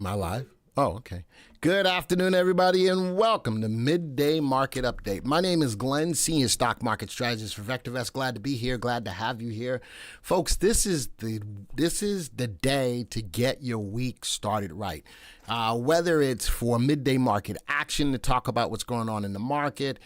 Am I live? Oh, okay. Good afternoon, everybody, and welcome to Midday Market Update. My name is Glenn, Senior Stock Market Strategist for VectorVest. Glad to be here. Glad to have you here. Folks, this is the day to get your week started right. Whether it's for midday market action to talk about what's going on in the market,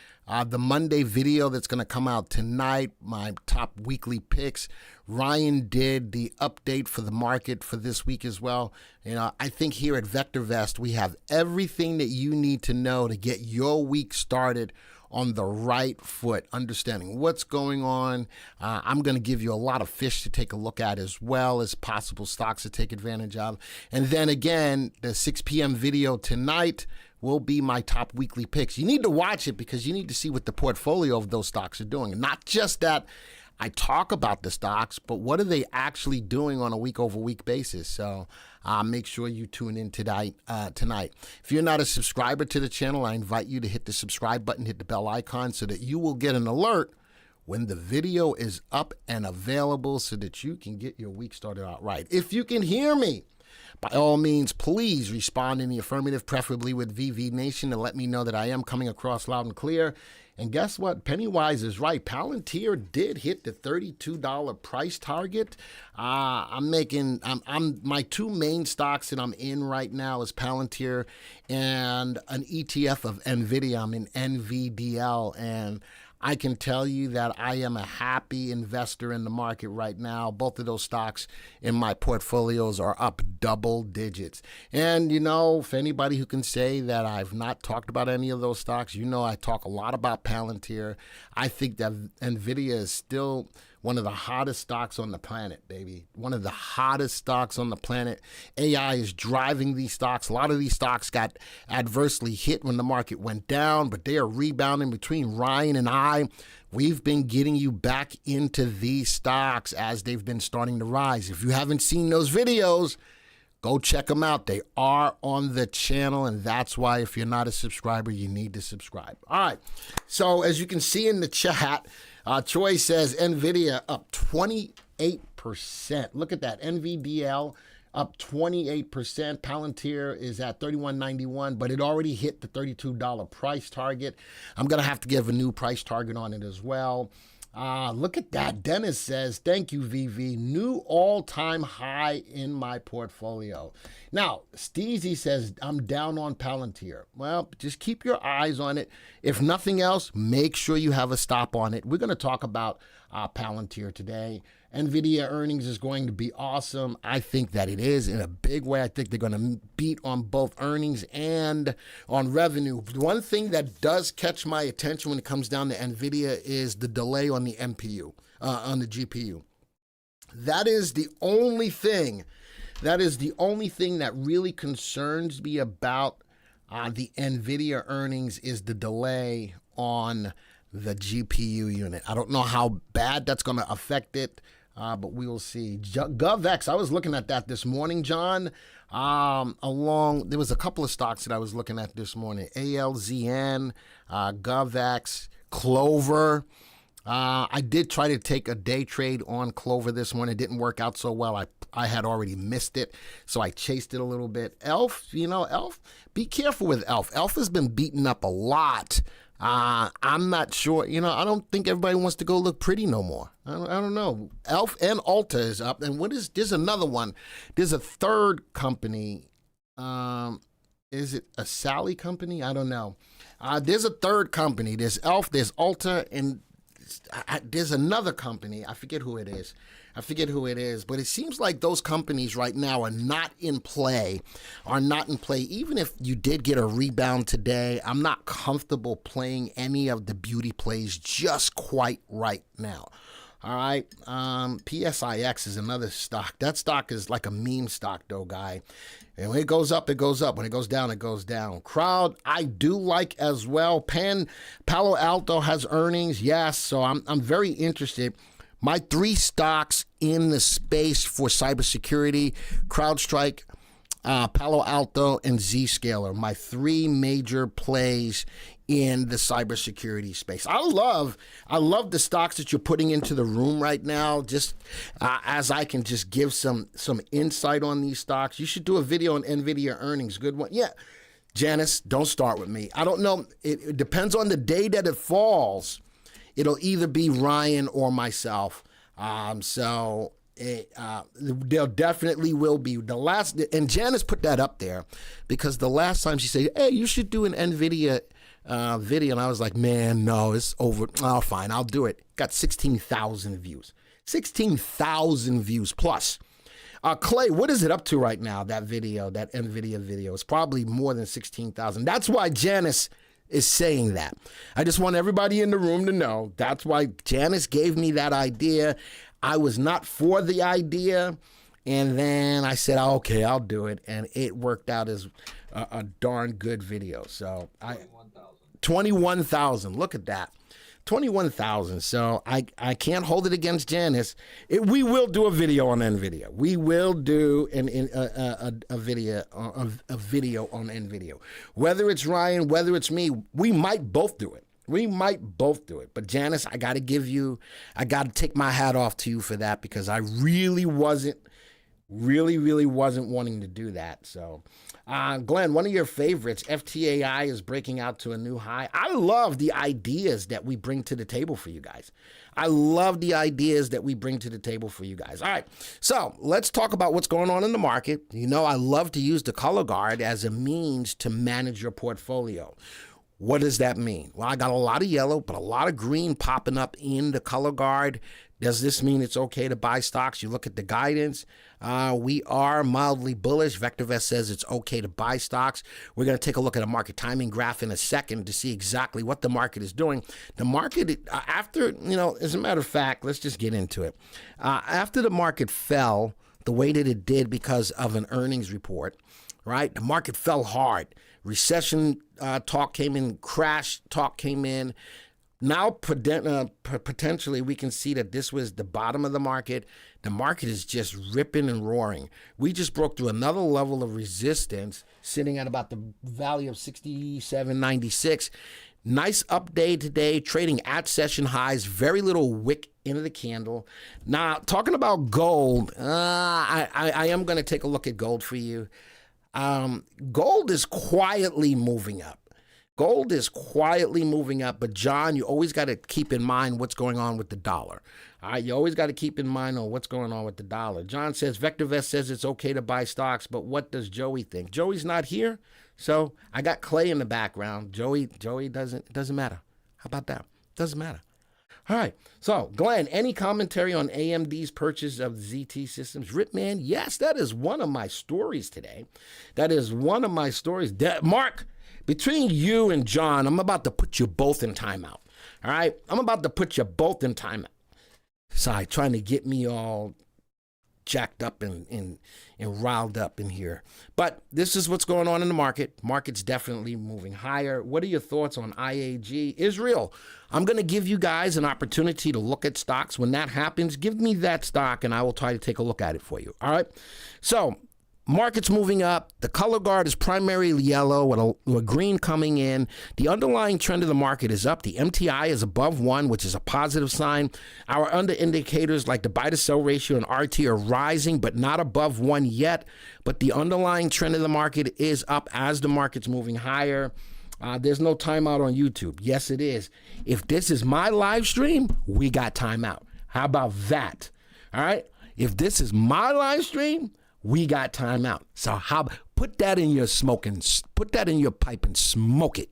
the Monday video that's going to come out tonight, my top weekly picks. Ryan did the update for the market for this week as well. I think here at VectorVest, we have everything that you need to know to get your week started on the right foot, understanding what's going on. I'm going to give you a lot of fish to take a look at as well as possible stocks to take advantage of. And then again, the 6 p.m. video tonight will be my top weekly picks. You need to watch it because you need to see what the portfolio of those stocks are doing. And not just that I talk about the stocks, but what are they actually doing on a week-over-week basis? So make sure you tune in tonight. If you're not a subscriber to the channel, I invite you to hit the subscribe button, hit the bell icon so that you will get an alert when the video is up and available so that you can get your week started out right. If you can hear me, by all means, please respond in the affirmative, preferably with VV Nation, to let me know that I am coming across loud and clear. And guess what? Pennywise is right. Palantir did hit the $32 price target. I'm my two main stocks that I'm in right now is Palantir and an ETF of NVIDIA. I'm in NVDL, and I can tell you that I am a happy investor in the market right now. Both of those stocks in my portfolios are up double digits. And, for anybody who can say that I've not talked about any of those stocks, I talk a lot about Palantir. I think that NVIDIA is still one of the hottest stocks on the planet, baby. One of the hottest stocks on the planet. AI is driving these stocks. A lot of these stocks got adversely hit when the market went down, but they are rebounding. Between Ryan and I, we've been getting you back into these stocks as they've been starting to rise. If you haven't seen those videos, go check them out. They are on the channel, and that's why if you're not a subscriber, you need to subscribe. All right. So as you can see in the chat, Troy says NVIDIA up 28%. Look at that. NVDL up 28%. Palantir is at $31.91, but it already hit the $32 price target. I'm going to have to give a new price target on it as well. Look at that. Dennis says, thank you, VV. New all-time high in my portfolio. Now, Steezy says, I'm down on Palantir. Well, just keep your eyes on it. If nothing else, make sure you have a stop on it. We're going to talk about Palantir today. NVIDIA earnings is going to be awesome. I think that it is in a big way. I think they're going to beat on both earnings and on revenue. One thing that does catch my attention when it comes down to NVIDIA is the delay on the NPU, on the GPU. That is the only thing. That really concerns me about the NVIDIA earnings is the delay on the GPU unit. I don't know how bad that's going to affect it. But we will see. GovX, I was looking at that this morning, John. There was a couple of stocks that I was looking at this morning. ALZN, GovX, Clover. I did try to take a day trade on Clover this morning. It didn't work out so well. I had already missed it, so I chased it a little bit. ELF, ELF, be careful with ELF. ELF has been beaten up a lot. I'm not sure. I don't think everybody wants to go look pretty no more. I don't know. ELF and Ulta is up. And there's another one. There's a third company. Is it a Sally company? I don't know. There's a third company. There's ELF, there's Ulta, and there's another company. I forget who it is. But it seems like those companies right now are not in play. Even if you did get a rebound today, I'm not comfortable playing any of the beauty plays just quite right now. All right. PSIX is another stock. That stock is like a meme stock, though, guy. And when it goes up, it goes up. When it goes down, it goes down. Crowd, I do like as well. Palo Alto has earnings. Yes. So I'm very interested. My three stocks in the space for cybersecurity, CrowdStrike, Palo Alto, and Zscaler, my three major plays in the cybersecurity space. I love the stocks that you're putting into the room right now. Just as I can just give some insight on these stocks. You should do a video on NVIDIA earnings. Good one. Yeah, Janice, don't start with me. I don't know. It depends on the day that it falls. It'll either be Ryan or myself. There definitely will be the last, and Janice put that up there because the last time she said, "Hey, you should do an NVIDIA video," and I was like, "Man, no, it's over." Oh, fine, I'll do it. Got 16,000 views, 16,000 views plus. Clay, what is it up to right now? That video, that NVIDIA video, it's probably more than 16,000. That's why Janice is saying that. I just want everybody in the room to know that's why Janice gave me that idea. I was not for the idea, and then I said, oh, okay, I'll do it, and it worked out as a darn good video. So 21,000. Look at that. 21,000. So I can't hold it against Janice. We will do a video on NVIDIA. We will do a video on NVIDIA. Whether it's Ryan, whether it's me, we might both do it. But Janice, I got to take my hat off to you for that because I really wasn't wanting to do that. So, Glenn, one of your favorites, FTAI is breaking out to a new high. I love the ideas that we bring to the table for you guys. All right, so let's talk about what's going on in the market. You know, I love to use the color guard as a means to manage your portfolio. What does that mean? Well, I got a lot of yellow, but a lot of green popping up in the color guard. Does this mean it's okay to buy stocks? You look at the guidance. We are mildly bullish. VectorVest says it's okay to buy stocks. We're going to take a look at a market timing graph in a second to see exactly what the market is doing. The market, as a matter of fact, let's just get into it. After the market fell the way that it did because of an earnings report, right? The market fell hard. Recession talk came in, crash talk came in. Now, potentially, we can see that this was the bottom of the market. The market is just ripping and roaring. We just broke through another level of resistance, sitting at about the value of 67.96. Nice up day today, trading at session highs, very little wick into the candle. Now, talking about gold, I am going to take a look at gold for you. Gold is quietly moving up. But John, you always got to keep in mind what's going on with the dollar. All right, you always got to keep in mind on what's going on with the dollar. John says, VectorVest says it's okay to buy stocks, but what does Joey think? Joey's not here, so I got Clay in the background. Joey doesn't matter. How about that? Doesn't matter. All right, so Glenn, any commentary on AMD's purchase of ZT Systems? Ripman, yes, that is one of my stories today. Mark, between you and John, I'm about to put you both in timeout. All right, Sorry, trying to get me all jacked up and riled up in here. But this is what's going on in the market. Market's definitely moving higher. What are your thoughts on IAG? Israel, I'm going to give you guys an opportunity to look at stocks. When that happens, give me that stock and I will try to take a look at it for you. All right. So market's moving up. The color guard is primarily yellow with a green coming in. The underlying trend of the market is up. The MTI is above 1, which is a positive sign. Our under indicators like the buy to sell ratio and RT are rising, but not above 1 yet. But the underlying trend of the market is up as the market's moving higher. There's no timeout on YouTube. Yes, it is. If this is my live stream, we got timeout. How about that? All right. If this is my live stream, we got time out. So put that in your pipe and smoke it.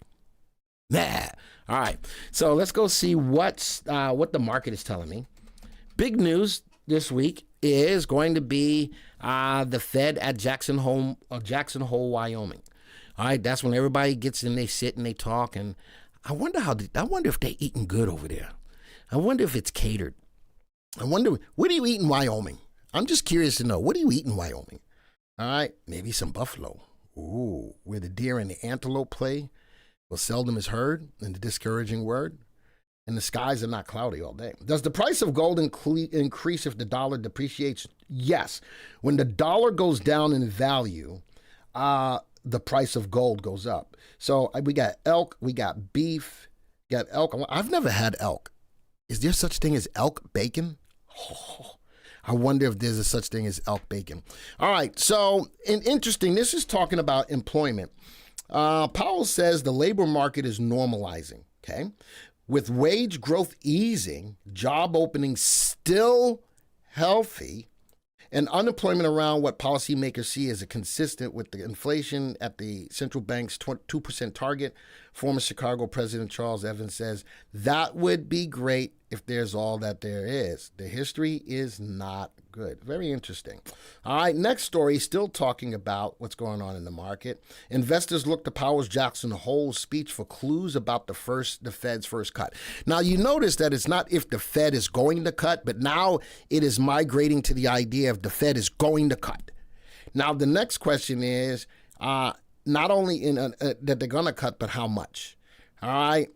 Yeah. All right. So let's go see what the market is telling me. Big news this week is going to be the Fed at Jackson Hole, Wyoming. All right. That's when everybody gets in, they sit and they talk. And I wonder if they're eating good over there. I wonder if it's catered. I wonder, what do you eat in Wyoming? I'm just curious to know, what do you eat in Wyoming? All right, maybe some buffalo. Ooh, where the deer and the antelope play, well, seldom is heard, in the discouraging word, and the skies are not cloudy all day. Does the price of gold increase if the dollar depreciates? Yes. When the dollar goes down in value, the price of gold goes up. So we got elk, we got beef, got elk. I've never had elk. Is there such thing as elk bacon? Oh, I wonder if there's a such thing as elk bacon. All right, so interesting. This is talking about employment. Powell says the labor market is normalizing, okay? With wage growth easing, job openings still healthy, and unemployment around what policymakers see as a consistent with the inflation at the central bank's 2% target, former Chicago President Charles Evans says, that would be great if there's all that there is. The history is not good. Very interesting. All right, next story, still talking about what's going on in the market. Investors look to Powell Jackson Hole's speech for clues about the Fed's first cut. Now, you notice that it's not if the Fed is going to cut, but now it is migrating to the idea of the Fed is going to cut. Now, the next question is not only that they're going to cut, but how much? All right.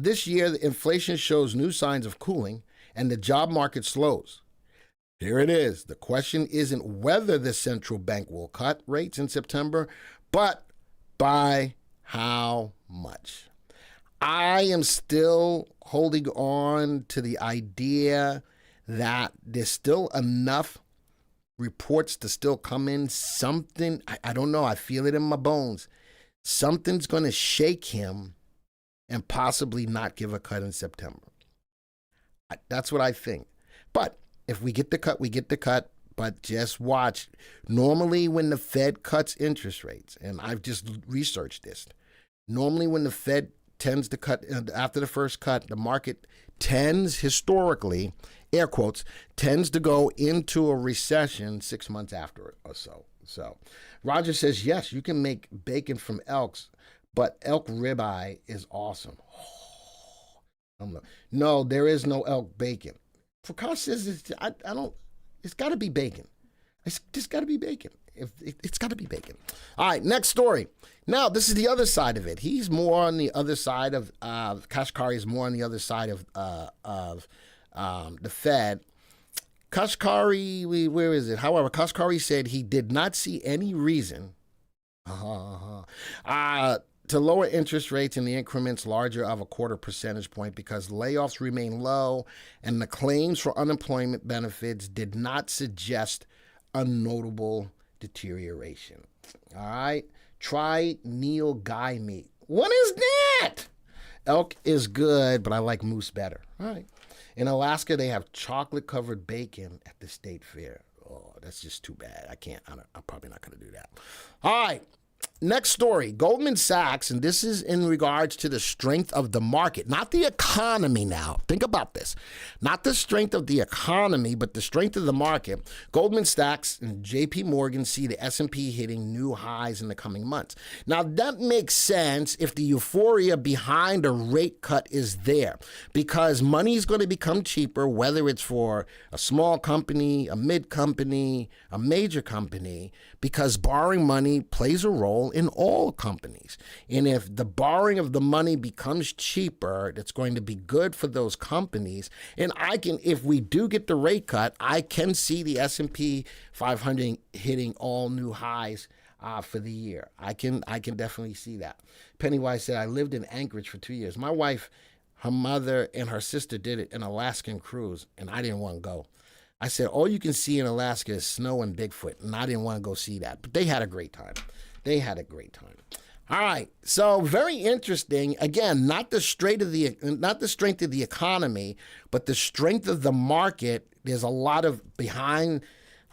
This year, the inflation shows new signs of cooling and the job market slows. Here it is. The question isn't whether the central bank will cut rates in September, but by how much. I am still holding on to the idea that there's still enough reports to still come in. Something, I don't know, I feel it in my bones. Something's going to shake him and possibly not give a cut in September. That's what I think. But if we get the cut, we get the cut. But just watch. Normally when the Fed cuts interest rates, and I've just researched this, normally when the Fed tends to cut, after the first cut, the market tends historically, air quotes, tends to go into a recession 6 months after it or so. So Roger says, yes, you can make bacon from elks, but elk ribeye is awesome. No, there is no elk bacon. Prakash says it's got to be bacon. It's just got to be bacon. It's got to be bacon. All right, next story. Now, this is the other side of it. He's more on the other side of, Kashkari is more on the other side of the Fed. Kashkari, where is it? However, Kashkari said he did not see any reason to lower interest rates in the increments larger of a 0.25 percentage point because layoffs remain low and the claims for unemployment benefits did not suggest a notable deterioration. All right. Try Neil Guy meat. What is that? Elk is good, but I like moose better. All right. In Alaska, they have chocolate-covered bacon at the state fair. Oh, that's just too bad. I'm probably not going to do that. All right. Next story, Goldman Sachs, and this is in regards to the strength of the market, not the economy now. Think about this. Not the strength of the economy, but the strength of the market. Goldman Sachs and JP Morgan see the S&P hitting new highs in the coming months. Now, that makes sense if the euphoria behind a rate cut is there, because money is going to become cheaper, whether it's for a small company, a mid company, a major company, because borrowing money plays a role in all companies. And if the borrowing of the money becomes cheaper, that's going to be good for those companies. And if we do get the rate cut, I can see the S&P 500 hitting all new highs for the year. I can definitely see that. Pennywise said, I lived in Anchorage for 2 years. My wife, her mother, and her sister did it in Alaskan cruise, and I didn't want to go. I said, all you can see in Alaska is snow and Bigfoot, and I didn't want to go see that. But they had a great time. All right, so very interesting. Again, not the strength of the economy, but the strength of the market. There's a lot of behind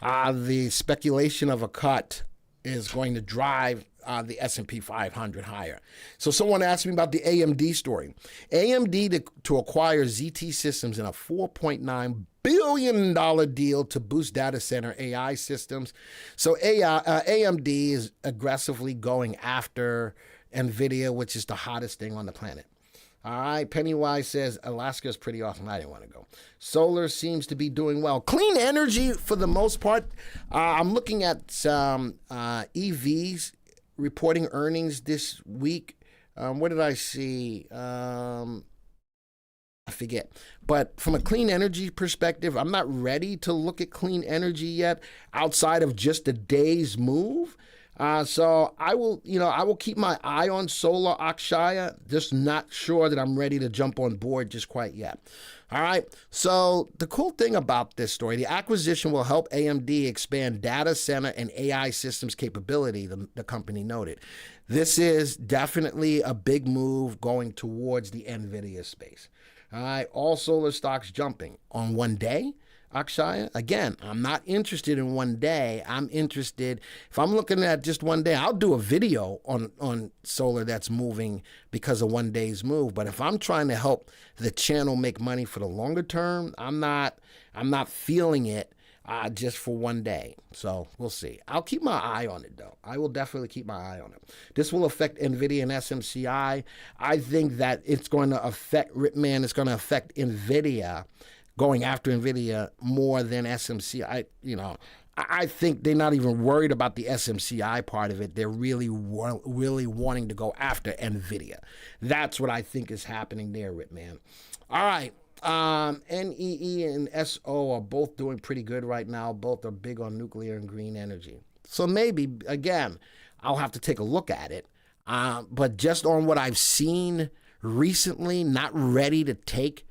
the speculation of a cut is going to drive the S&P 500 higher. So someone asked me about the AMD story. AMD to acquire ZT Systems in a $4.9 billion deal to boost data center AI systems. So AMD is aggressively going after NVIDIA, which is the hottest thing on the planet. All right, Pennywise says, Alaska is pretty awesome. I didn't want to go. Solar seems to be doing well. Clean energy, for the most part. I'm looking at some EVs reporting earnings this week. What did I see? I forget. But from a clean energy perspective, I'm not ready to look at clean energy yet outside of just a day's move. So I will, I will keep my eye on Solar Akshaya. Just not sure that I'm ready to jump on board just quite yet. All right. So the cool thing about this story, the acquisition will help AMD expand data center and AI systems capability, the company noted. This is definitely a big move going towards the NVIDIA space. All right. All solar stocks jumping on one day. Akshaya, again, I'm not interested in one day. I'm interested, if I'm looking at just one day, I'll do a video on solar that's moving because of one day's move. But if I'm trying to help the channel make money for the longer term, I'm not feeling it just for one day. So we'll see. I'll keep my eye on it, though. I will definitely keep my eye on it. This will affect NVIDIA and SMCI. I think that it's going to affect, Ripman, it's going to affect NVIDIA, going after NVIDIA more than SMCI. I think they're not even worried about the SMCI part of it. They're really wanting to go after NVIDIA. That's what I think is happening there, Ripman. All right. NEE and SO are both doing pretty good right now. Both are big on nuclear and green energy. So maybe, again, I'll have to take a look at it. But just on what I've seen recently, not ready to take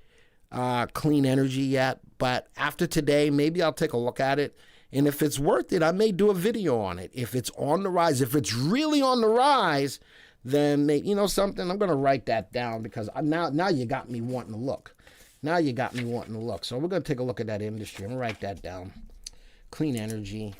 clean energy yet, but after today, maybe I'll take a look at it. And if it's worth it, I may do a video on it. If it's on the rise, if it's really on the rise, then maybe, something, I'm going to write that down because now you got me wanting to look. Now you got me wanting to look. So we're going to take a look at that industry. I'm going to write that down. Clean energy.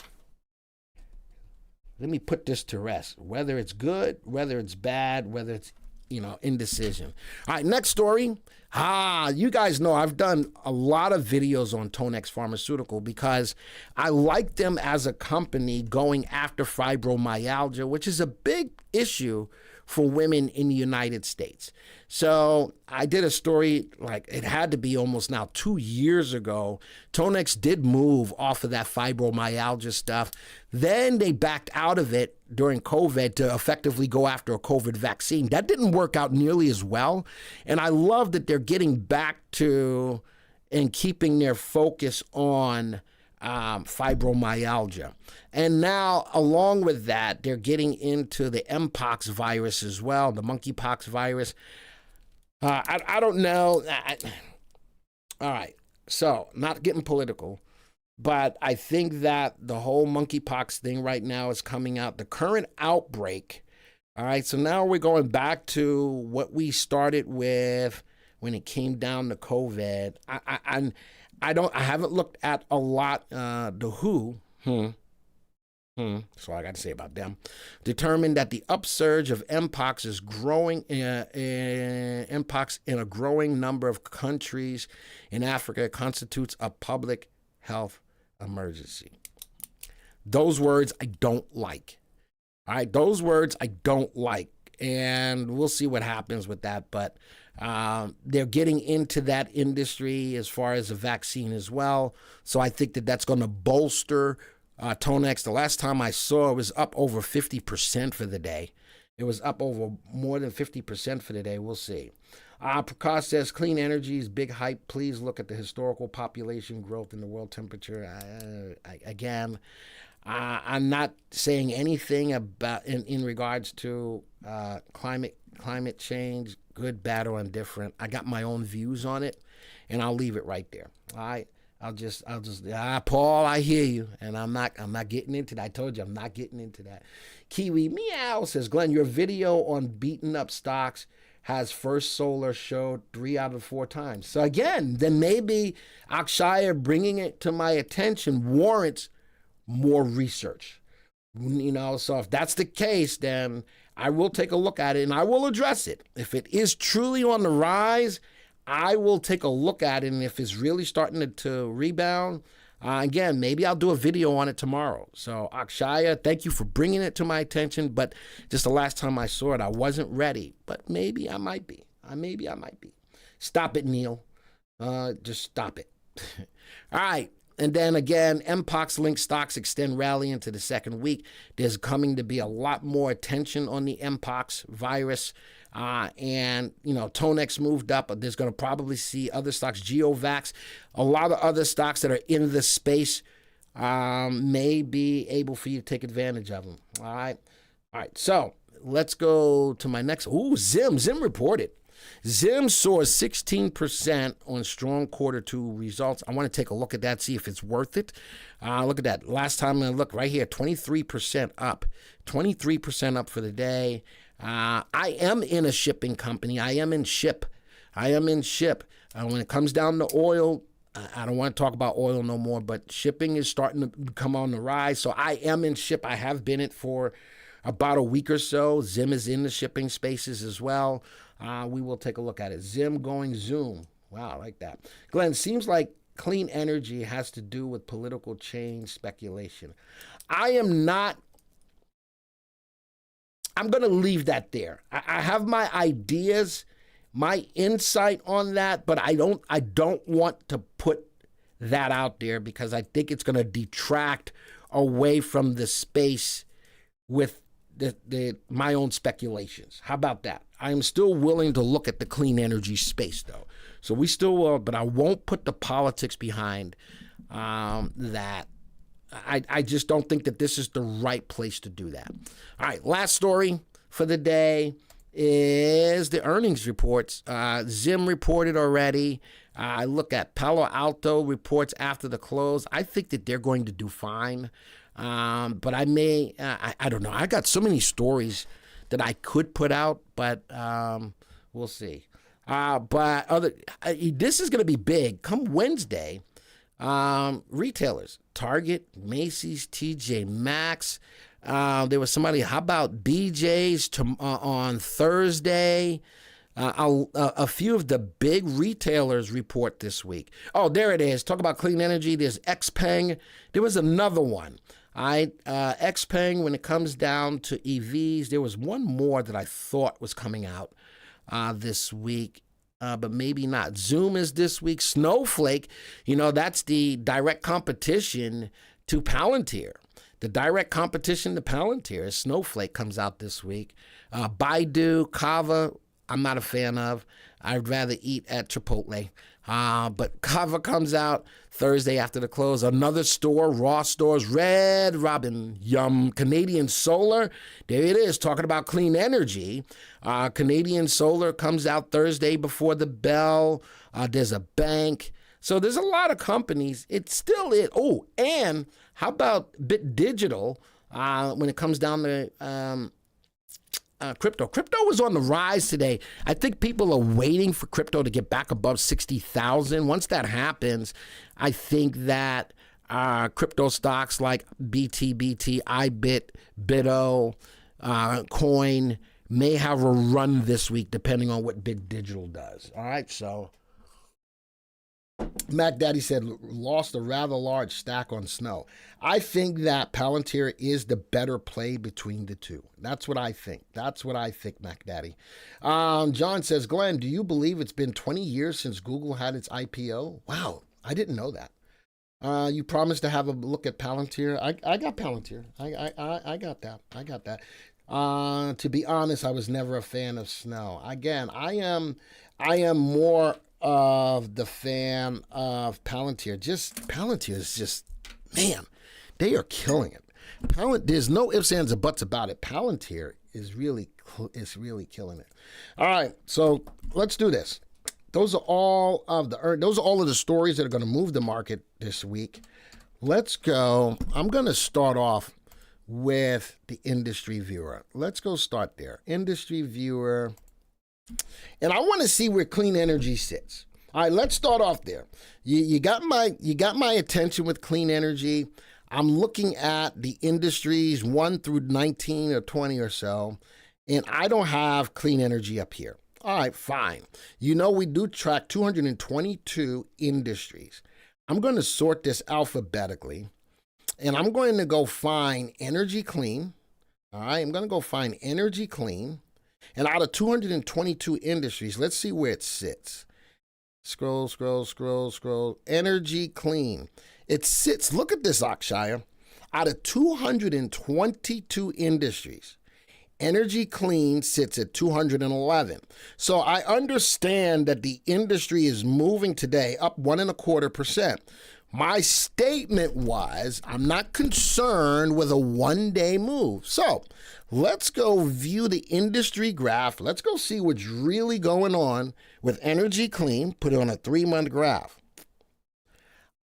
Let me put this to rest. Whether it's good, whether it's bad, whether it's indecision. All right, next story. You guys know I've done a lot of videos on Tonex Pharmaceutical because I like them as a company going after fibromyalgia, which is a big issue for women in the United States. So I did a story, like it had to be almost now 2 years ago. Tonex did move off of that fibromyalgia stuff. Then they backed out of it during COVID to effectively go after a COVID vaccine. That didn't work out nearly as well. And I love that they're getting back to and keeping their focus on fibromyalgia. And now, along with that, they're getting into the Mpox virus as well, the monkeypox virus. I don't know. All right. So, not getting political, but I think that the whole monkeypox thing right now is coming out. The current outbreak. All right. So now we're going back to what we started with when it came down to COVID. I haven't looked at a lot, the WHO, that's all I got to say about them, determined that the upsurge of Mpox is growing, Mpox in a growing number of countries in Africa constitutes a public health emergency. Those words I don't like. All right, those words I don't like. And we'll see what happens with that. But they're getting into that industry as far as a vaccine as well. So I think that that's going to bolster Tonex. The last time I saw it was up over 50% for the day. It was up over more than 50% for the day. We'll see. Prakash says, clean energy is big hype. Please look at the historical population growth and the world temperature. Again, I'm not saying anything about in regards to climate change, good, bad, or indifferent. I got my own views on it, and I'll leave it right there. All right. I'll just Paul, I hear you, and I'm not getting into that. I told you I'm not getting into that. Kiwi Meow says, Glenn, your video on beating up stocks has First Solar showed 3 out of 4 times. So again, then maybe Akshaya bringing it to my attention warrants more research. So if that's the case, then I will take a look at it and I will address it. If it is truly on the rise, I will take a look at it, and if it's really starting to rebound, again, maybe I'll do a video on it tomorrow. So, Akshaya, thank you for bringing it to my attention, but just the last time I saw it, I wasn't ready, but maybe I might be. Maybe I might be. Stop it, Neil. Just stop it. All right. And then again, Mpox-linked stocks extend rally into the second week. There's coming to be a lot more attention on the Mpox virus. And, Tonex moved up. There's going to probably see other stocks, GeoVax, a lot of other stocks that are in the space may be able for you to take advantage of them. All right. All right. So let's go to my next. Ooh, Zim. Zim reported. Zim soars 16% on strong Q2 results. I want to take a look at that, see if it's worth it. Look at that. Last time I looked right here, 23% up. 23% up for the day. I am in a shipping company. I am in ship. When it comes down to oil, I don't want to talk about oil no more, but shipping is starting to come on the rise. So I am in ship. I have been it for about a week or so. Zim is in the shipping spaces as well. We will take a look at it. Zim going Zoom. Wow, I like that. Glenn, seems like clean energy has to do with political change speculation. I'm going to leave that there. I have my ideas, my insight on that, but I don't want to put that out there because I think it's going to detract away from the space with my own speculations. How about that? I am still willing to look at the clean energy space, though. So we still will, but I won't put the politics behind that. I just don't think that this is the right place to do that. All right, last story for the day is the earnings reports. Zim reported already. I look at Palo Alto reports after the close. I think that they're going to do fine. But I don't know. I got so many stories that I could put out, but we'll see. This is going to be big. Come Wednesday, retailers, Target, Macy's, TJ Maxx. There was somebody, how about BJ's on Thursday? A few of the big retailers report this week. Oh, there it is. Talk about clean energy. There's XPeng. There was another one. XPeng, when it comes down to EVs, there was one more that I thought was coming out this week, but maybe not. Zoom is this week. Snowflake, that's the direct competition to Palantir. The direct competition to Palantir is Snowflake comes out this week. Baidu, Kava, I'm not a fan of. I'd rather eat at Chipotle. But Kava comes out Thursday after the close. Another store, Raw Stores, Red Robin, Yum, Canadian Solar. There it is, talking about clean energy. Canadian Solar comes out Thursday before the bell. There's a bank. So there's a lot of companies. It's still it. Oh, and how about Bit Digital when it comes down to crypto. Crypto was on the rise today. I think people are waiting for crypto to get back above 60,000. Once that happens, I think that crypto stocks like BTBT, iBit, BitO, Coin may have a run this week depending on what Bit Digital does. All right, so Mac Daddy said lost a rather large stack on Snow. I think that Palantir is the better play between the two. That's what I think. Mac Daddy. John says, Glenn, do you believe it's been 20 years since Google had its IPO? Wow, I didn't know that. You promised to have a look at Palantir. I got Palantir. I got that. To be honest, I was never a fan of Snow. Again, I am more of the fan of Palantir. Palantir is just, man, they are killing it. There's no ifs, ands, or buts about it. Palantir is really killing it. All right, so let's do this. Those are all of the stories that are going to move the market this week. Let's go. I'm going to start off with the industry viewer. Let's go start there. Industry viewer. And I want to see where clean energy sits. All right, let's start off there. You got my attention with clean energy. I'm looking at the industries 1 through 19 or 20 or so, and I don't have clean energy up here. All right, fine. We do track 222 industries. I'm going to sort this alphabetically, and I'm going to go find energy clean. All right, I'm going to go find energy clean. And out of 222 industries, let's see where it sits. Scroll. Energy clean. It sits, look at this, Akshaya. Out of 222 industries, energy clean sits at 211. So I understand that the industry is moving today up 1.25%. My statement was, I'm not concerned with a one-day move. So let's go view the industry graph. Let's go see what's really going on with Energy Clean. Put it on a 3-month graph.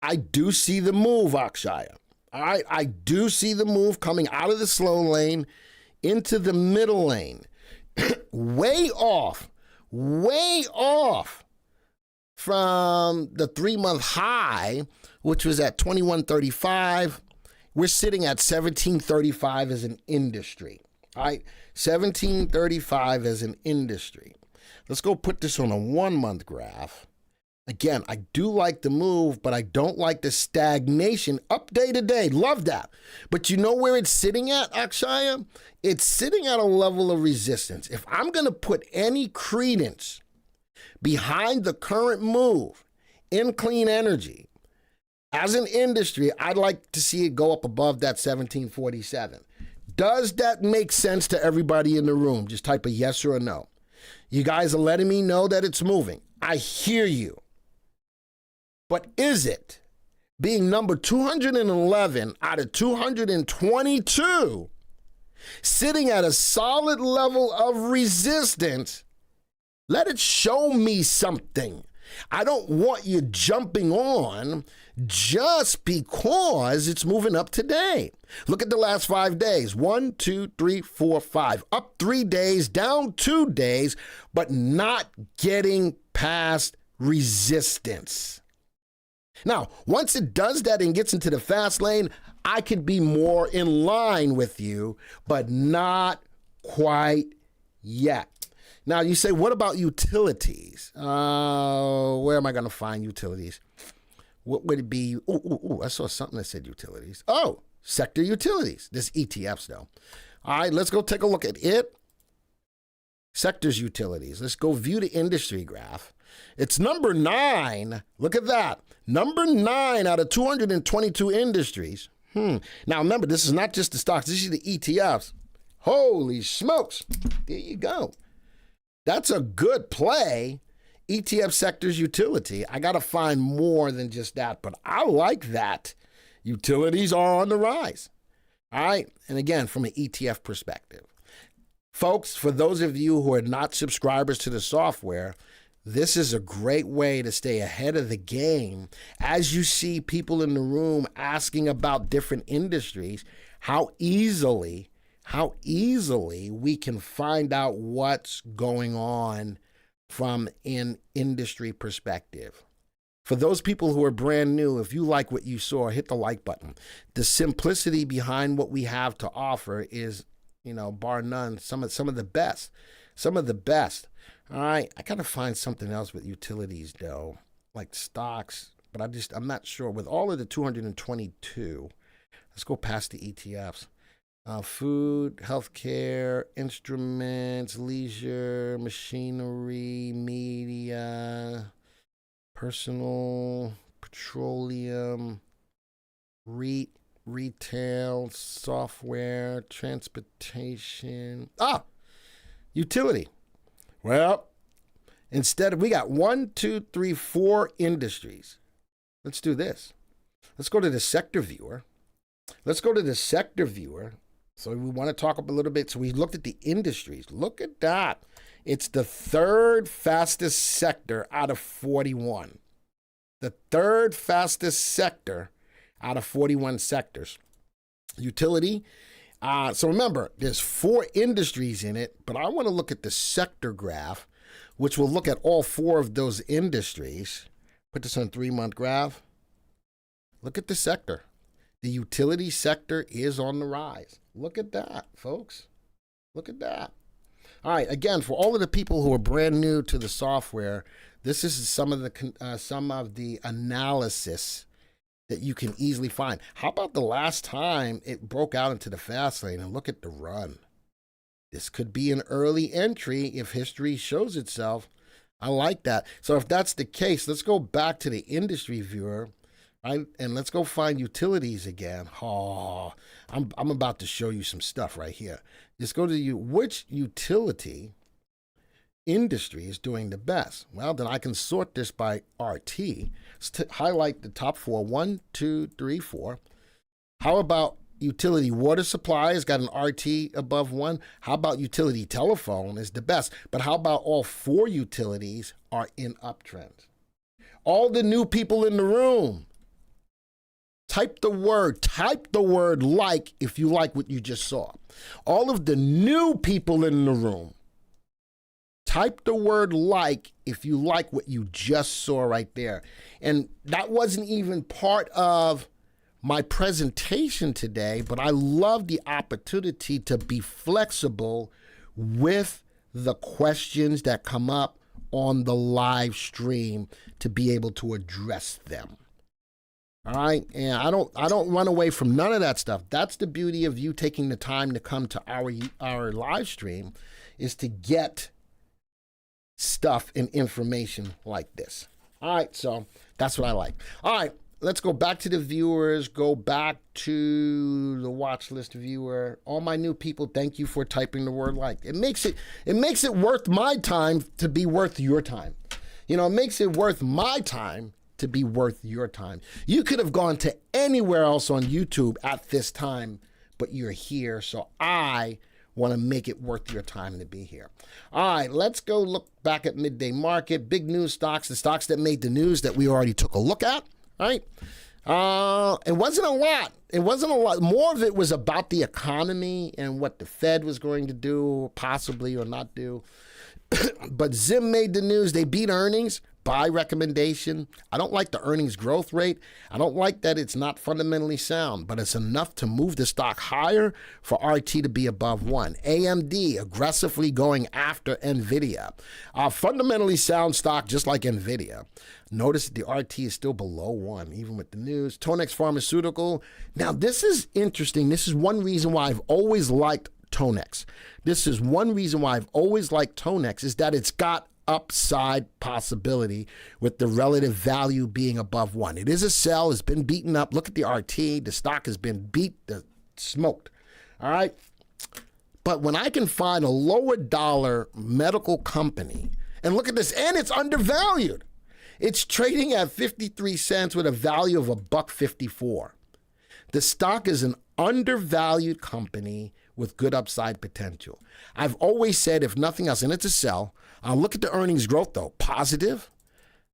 I do see the move, Akshaya. All right, I do see the move coming out of the slow lane into the middle lane. way off from the 3-month high, which was at 21.35. We're sitting at 17.35 as an industry. All right, 17.35 as an industry. Let's go put this on a 1-month graph. Again, I do like the move, but I don't like the stagnation up day to day. Love that. But you know where it's sitting at, Akshaya? It's sitting at a level of resistance. If I'm going to put any credence behind the current move in clean energy, as an industry, I'd like to see it go up above that 1747. Does that make sense to everybody in the room? Just type a yes or a no. You guys are letting me know that it's moving. I hear you. But is it? Being number 211 out of 222, sitting at a solid level of resistance, let it show me something. I don't want you jumping on just because it's moving up today. Look at the last 5 days. 1, 2, 3, 4, 5. Up 3 days, down 2 days, but not getting past resistance. Now, once it does that and gets into the fast lane, I could be more in line with you, but not quite yet. Now, you say, what about utilities? Where am I going to find utilities? What would it be? I saw something that said utilities. Oh, sector utilities. This ETFs, though. All right, let's go take a look at it. Sectors utilities. Let's go view the industry graph. It's number 9. Look at that. Number 9 out of 222 industries. Now, remember, this is not just the stocks. This is the ETFs. Holy smokes. There you go. That's a good play. ETF sectors utility. I got to find more than just that, but I like that. Utilities are on the rise. All right. And again, from an ETF perspective. Folks, for those of you who are not subscribers to the software, this is a great way to stay ahead of the game. As you see people in the room asking about different industries, how easily we can find out what's going on from an industry perspective. For those people who are brand new, if you like what you saw, hit the like button. The simplicity behind what we have to offer is, bar none, some of the best. Some of the best. All right, I got to find something else with utilities, though, like stocks, but I'm not sure. With all of the 222, let's go past the ETFs. Food, healthcare, instruments, leisure, machinery, media, personal, petroleum, retail, software, transportation. Utility. Well, instead we got 1, 2, 3, 4 industries. Let's do this. Let's go to the sector viewer. So we want to talk up a little bit. So we looked at the industries. Look at that. It's the third fastest sector out of 41. The third fastest sector out of 41 sectors. Utility. So remember, there's 4 industries in it, but I want to look at the sector graph, which will look at all 4 of those industries. Put this on a 3-month graph. Look at the sector. The utility sector is on the rise. Look at that, folks. Look at that. All right, again, for all of the people who are brand new to the software, this is some of the analysis that you can easily find. How about the last time it broke out into the fast lane, and look at the run? This could be an early entry if history shows itself. I like that. So if that's the case, let's go back to the industry viewer, right? And let's go find utilities again. Oh, I'm about to show you some stuff right here. Just go to which utility industry is doing the best? Well, then I can sort this by RT. Highlight the top four. 1, 2, 3, 4. How about utility water supply has got an RT above 1? How about utility telephone is the best? But how about all 4 utilities are in uptrends? All the new people in the room, type the word like if you like what you just saw. All of the new people in the room, type the word like if you like what you just saw right there. And that wasn't even part of my presentation today, but I love the opportunity to be flexible with the questions that come up on the live stream to be able to address them. All right, and I don't run away from none of that stuff. That's the beauty of you taking the time to come to our live stream, is to get stuff and information like this. All right, so that's what I like. All right, let's go back to the viewers, go back to the watch list viewer. All my new people, thank you for typing the word like. It makes it worth my time to be worth your time. You know, it makes it worth my time to be worth your time. You could have gone to anywhere else on YouTube at this time, but you're here, so I want to make it worth your time to be here. All right, let's go look back at midday market. Big news stocks, the stocks that made the news that we already took a look at, right? It wasn't a lot. It wasn't a lot. More of it was about the economy and what the Fed was going to do, possibly or not do. But Zim made the news. They beat earnings. Buy recommendation. I don't like the earnings growth rate. I don't like that it's not fundamentally sound, but it's enough to move the stock higher for RT to be above 1. AMD aggressively going after NVIDIA. Fundamentally sound stock just like NVIDIA. Notice the RT is still below 1, even with the news. Tonex Pharmaceutical. Now, this is interesting. This is one reason why I've always liked Tonex. This is one reason why I've always liked Tonex, is that it's got upside possibility with the relative value being above 1. It is a sell. It's been beaten up. Look at the RT. The stock has been smoked. All right. But when I can find a lower dollar medical company, and look at this, and it's undervalued. It's trading at 53 cents with a value of $1.54. The stock is an undervalued company with good upside potential. I've always said, if nothing else, and it's a sell, look at the earnings growth, though. Positive.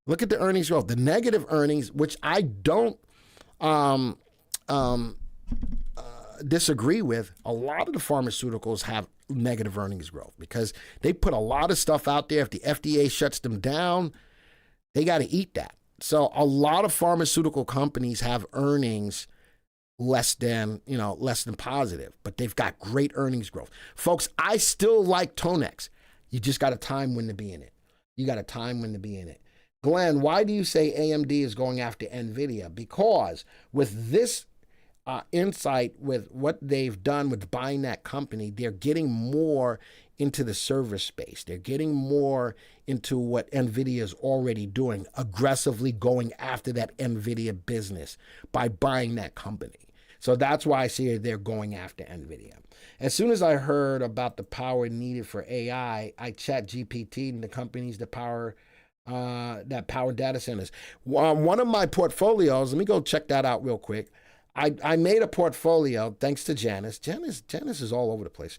Look at the earnings growth. The negative earnings, which I don't disagree with, a lot of the pharmaceuticals have negative earnings growth because they put a lot of stuff out there. If the FDA shuts them down, they got to eat that. So a lot of pharmaceutical companies have earnings less than positive, but they've got great earnings growth. Folks, I still like Tonex. You just got a time when to be in it. You got a time when to be in it. Glenn, why do you say AMD is going after NVIDIA? Because with this insight, with what they've done with buying that company, they're getting more into the server space. They're getting more into what NVIDIA is already doing, aggressively going after that NVIDIA business by buying that company. So that's why I say they're going after NVIDIA. As soon as I heard about the power needed for AI, I chat GPT and the companies that power data centers. One of my portfolios, let me go check that out real quick. I made a portfolio, thanks to Janice. Janice is all over the place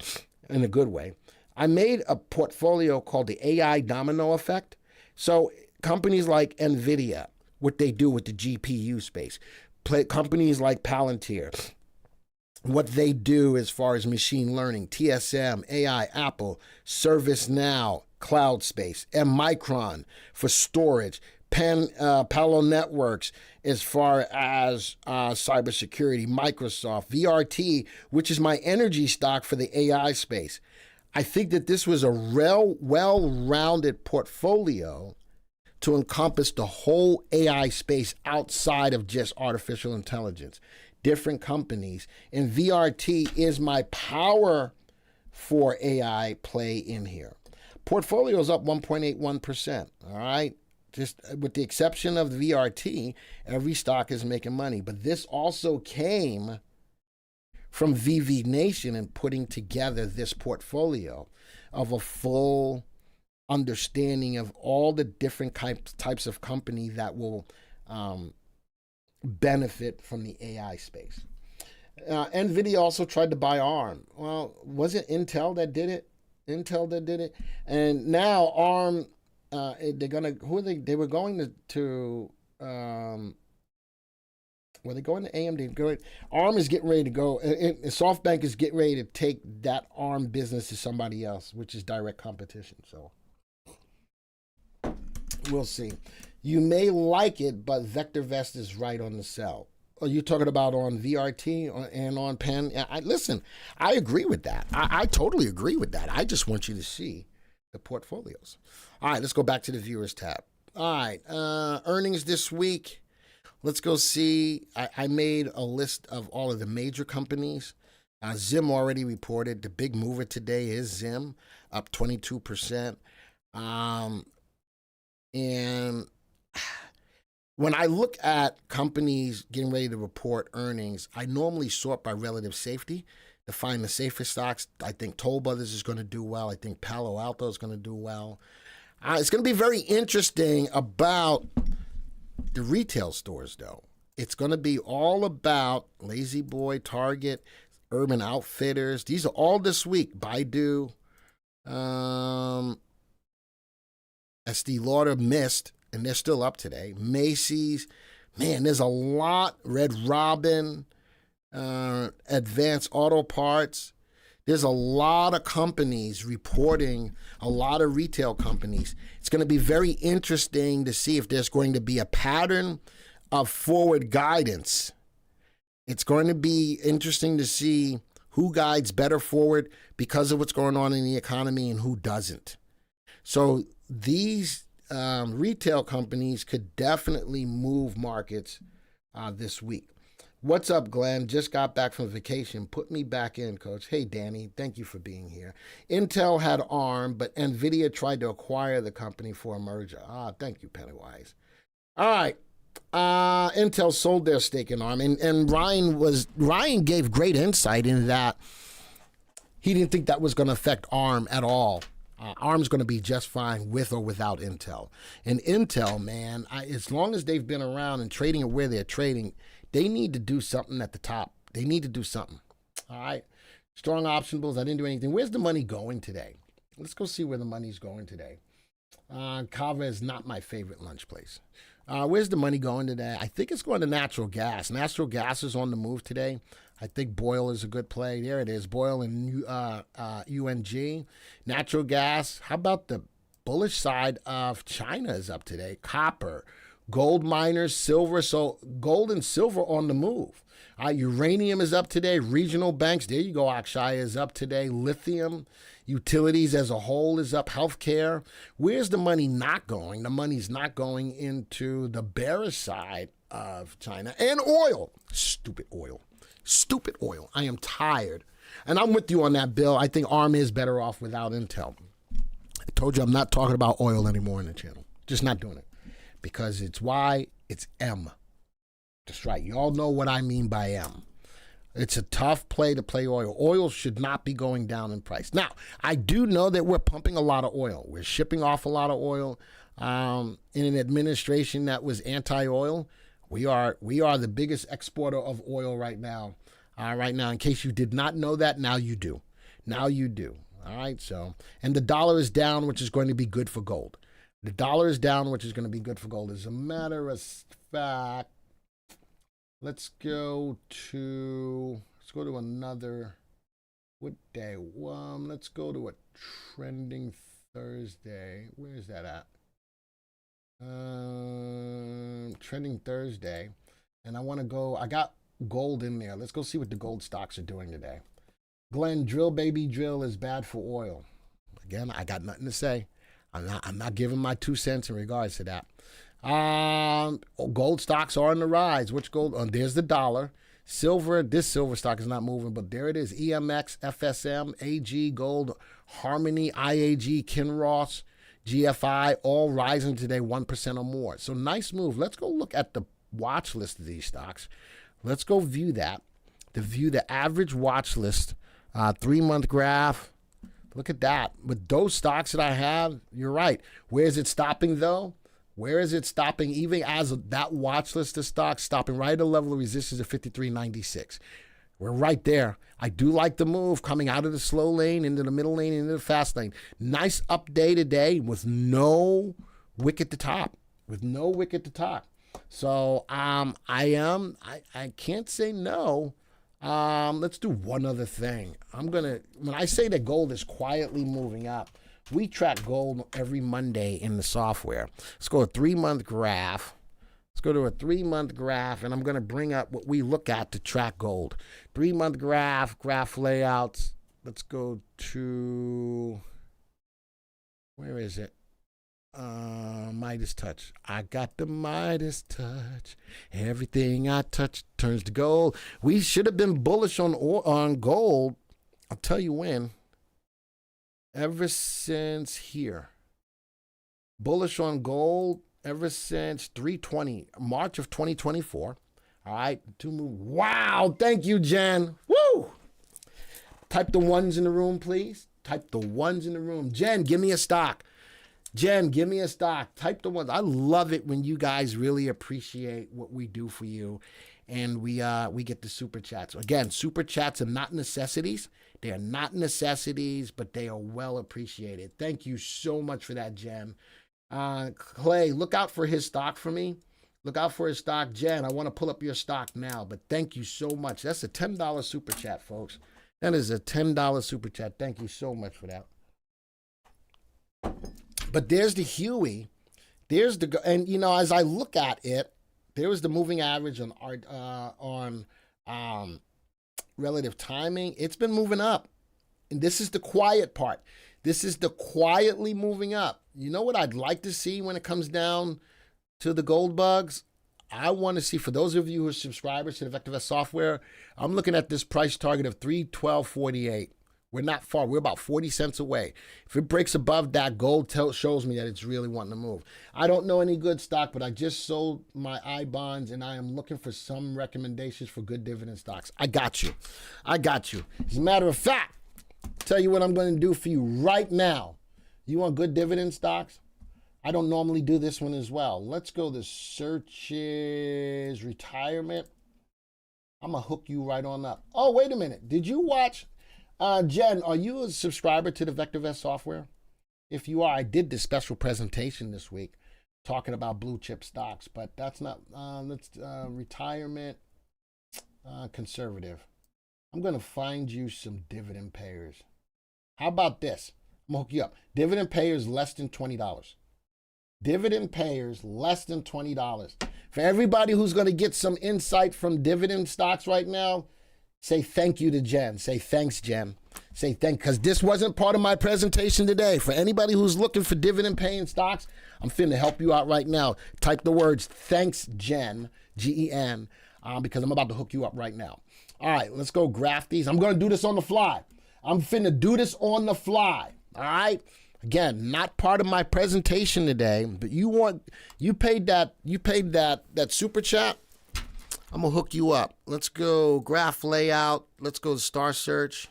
in a good way. I made a portfolio called the AI domino effect. So companies like NVIDIA, what they do with the GPU space, companies like Palantir, what they do as far as machine learning, TSM, AI, Apple, ServiceNow, cloud space, and Micron for storage, Palo Networks as far as cybersecurity, Microsoft, VRT, which is my energy stock for the AI space. I think that this was a well-rounded portfolio to encompass the whole AI space outside of just artificial intelligence, different companies. And VRT is my power for AI play in here. Portfolio is up 1.81%, all right? Just with the exception of the VRT, every stock is making money. But this also came from VV Nation and putting together this portfolio of a full understanding of all the different types of company that will benefit from the AI space. NVIDIA also tried to buy ARM. Well, was it Intel that did it? Intel that did it, and now ARM. They're gonna. Who are they? They were going to. Were they going to AMD? ARM is getting ready to go. SoftBank is getting ready to take that ARM business to somebody else, which is direct competition. So we'll see. You may like it, but VectorVest is right on the sell. Are you talking about on VRT and on Penn? Listen, I agree with that. I totally agree with that. I just want you to see the portfolios. All right, let's go back to the viewers tab. All right, earnings this week. Let's go see. I made a list of all of the major companies. Zim already reported. The big mover today is Zim, up 22%. And when I look at companies getting ready to report earnings, I normally sort by relative safety to find the safest stocks. I think Toll Brothers is going to do well. I think Palo Alto is going to do well. It's going to be very interesting about the retail stores, though. It's going to be all about Lazy Boy, Target, Urban Outfitters. These are all this week. Baidu, Estee Lauder missed, and they're still up today. Macy's, man, there's a lot. Red Robin, Advanced Auto Parts. There's a lot of companies reporting, a lot of retail companies. It's going to be very interesting to see if there's going to be a pattern of forward guidance. It's going to be interesting to see who guides better forward because of what's going on in the economy and who doesn't. So these retail companies could definitely move markets this week. What's up, Glenn? Just got back from vacation. Put me back in, Coach. Hey, Danny. Thank you for being here. Intel had ARM, but NVIDIA tried to acquire the company for a merger. Thank you, Pennywise. All right. Intel sold their stake in ARM, and Ryan gave great insight into that. He didn't think that was going to affect ARM at all. ARM's going to be just fine with or without Intel. And Intel, man, as long as they've been around and trading at where they're trading, they need to do something at the top. They need to do something. All right. Strong optionables. I didn't do anything. Where's the money going today? Let's go see where the money's going today. Kava is not my favorite lunch place. Where's the money going today? I think it's going to natural gas. Natural gas is on the move today. I think Boyle is a good play. There it is. Boyle and UNG. Natural gas. How about the bullish side of China is up today? Copper. Gold miners, silver. So gold and silver on the move. Uranium is up today. Regional banks. There you go. Akshaya is up today. Lithium. Utilities as a whole is up. Healthcare. Where's the money not going? The money's not going into the bearish side of China. And oil. Stupid oil. Stupid oil. I am tired. And I'm with you on that, Bill. I think ARM is better off without Intel. I told you I'm not talking about oil anymore in the channel. Just not doing it. Because it's Y, it's M. That's right. You all know what I mean by M. It's a tough play to play oil. Oil should not be going down in price. Now, I do know that we're pumping a lot of oil. We're shipping off a lot of oil. In an administration that was anti-oil, we are the biggest exporter of oil right now. In case you did not know that, now you do. Now you do. All right. So, and the dollar is down, which is going to be good for gold. The dollar is down, which is going to be good for gold. As a matter of fact, let's go to another, what day? Let's go to a trending Thursday. Where's that at? Trending Thursday. And I got gold in there. Let's go see what the gold stocks are doing today. Glenn, drill baby drill is bad for oil. Again, I got nothing to say. I'm not giving my 2 cents in regards to that. Gold stocks are on the rise. Which gold? There's the dollar. Silver, this silver stock is not moving, but there it is. EMX, FSM, AG, Gold, Harmony, IAG, Kinross, GFI, all rising today 1% or more. So nice move. Let's go look at the watch list of these stocks. Let's go view that. To view the average watch list, 3-month graph. Look at that. With those stocks that I have, you're right. Where is it stopping, though? Where is it stopping? Even as that watch list of stocks, stopping right at the level of resistance of 53.96. We're right there. I do like the move coming out of the slow lane into the middle lane, into the fast lane. Nice up day today with no wick at the top. With no wick at the top. So I can't say no. Let's do one other thing. When I say that gold is quietly moving up, we track gold every Monday in the software. Let's go to a 3-month graph. Let's go to a 3-month graph, and I'm going to bring up what we look at to track gold. 3-month graph layouts. Let's go to, where is it? Midas touch. I got the Midas touch. Everything I touch turns to gold. We should have been bullish on gold. I'll tell you when. Ever since here. Bullish on gold ever since 320, March of 2024. All right, wow, thank you, Jen. Woo! Type the ones in the room, please. Type the ones in the room. Jen, give me a stock. Jen, give me a stock. Type the ones. I love it when you guys really appreciate what we do for you, and we get the super chats. Again, super chats are not necessities. They are not necessities, but they are well appreciated. Thank you so much for that, Jen. Clay, look out for his stock for me. Look out for his stock. Jen, I want to pull up your stock now, but thank you so much. That's a $10 super chat, folks. That is a $10 super chat. Thank you so much for that. But there's the Huey. There's the, and you know, as I look at it, there was the moving average on relative timing. It's been moving up. And this is the quiet part. This is the quietly moving up. You know what I'd like to see when it comes down to the gold bugs? I want to see, for those of you who are subscribers to the VectorVest software, I'm looking at this price target of 312.48. We're not far. We're about 40 cents away. If it breaks above that, gold shows me that it's really wanting to move. I don't know any good stock, but I just sold my I-bonds, and I am looking for some recommendations for good dividend stocks. I got you. I got you. As a matter of fact, tell you what I'm going to do for you right now. You want good dividend stocks? I don't normally do this one as well. Let's go to searches, retirement. I'm going to hook you right on up. Oh, wait a minute. Did you watch... Jen, are you a subscriber to the VectorVest software? If you are, I did this special presentation this week talking about blue chip stocks, but that's not, let's, retirement, conservative. I'm going to find you some dividend payers. How about this? I'm going to hook you up. Dividend payers less than $20. Dividend payers less than $20. For everybody who's going to get some insight from dividend stocks right now, say thank you to Jen. Say thanks, Jen. Say thank, because this wasn't part of my presentation today. For anybody who's looking for dividend paying stocks, I'm finna help you out right now. Type the words thanks, Jen, G-E-N, because I'm about to hook you up right now. All right, let's go graph these. I'm going to do this on the fly. I'm finna do this on the fly. All right. Again, not part of my presentation today, but you paid that super chat. I'm going to hook you up. Let's go graph layout. Let's go to star search.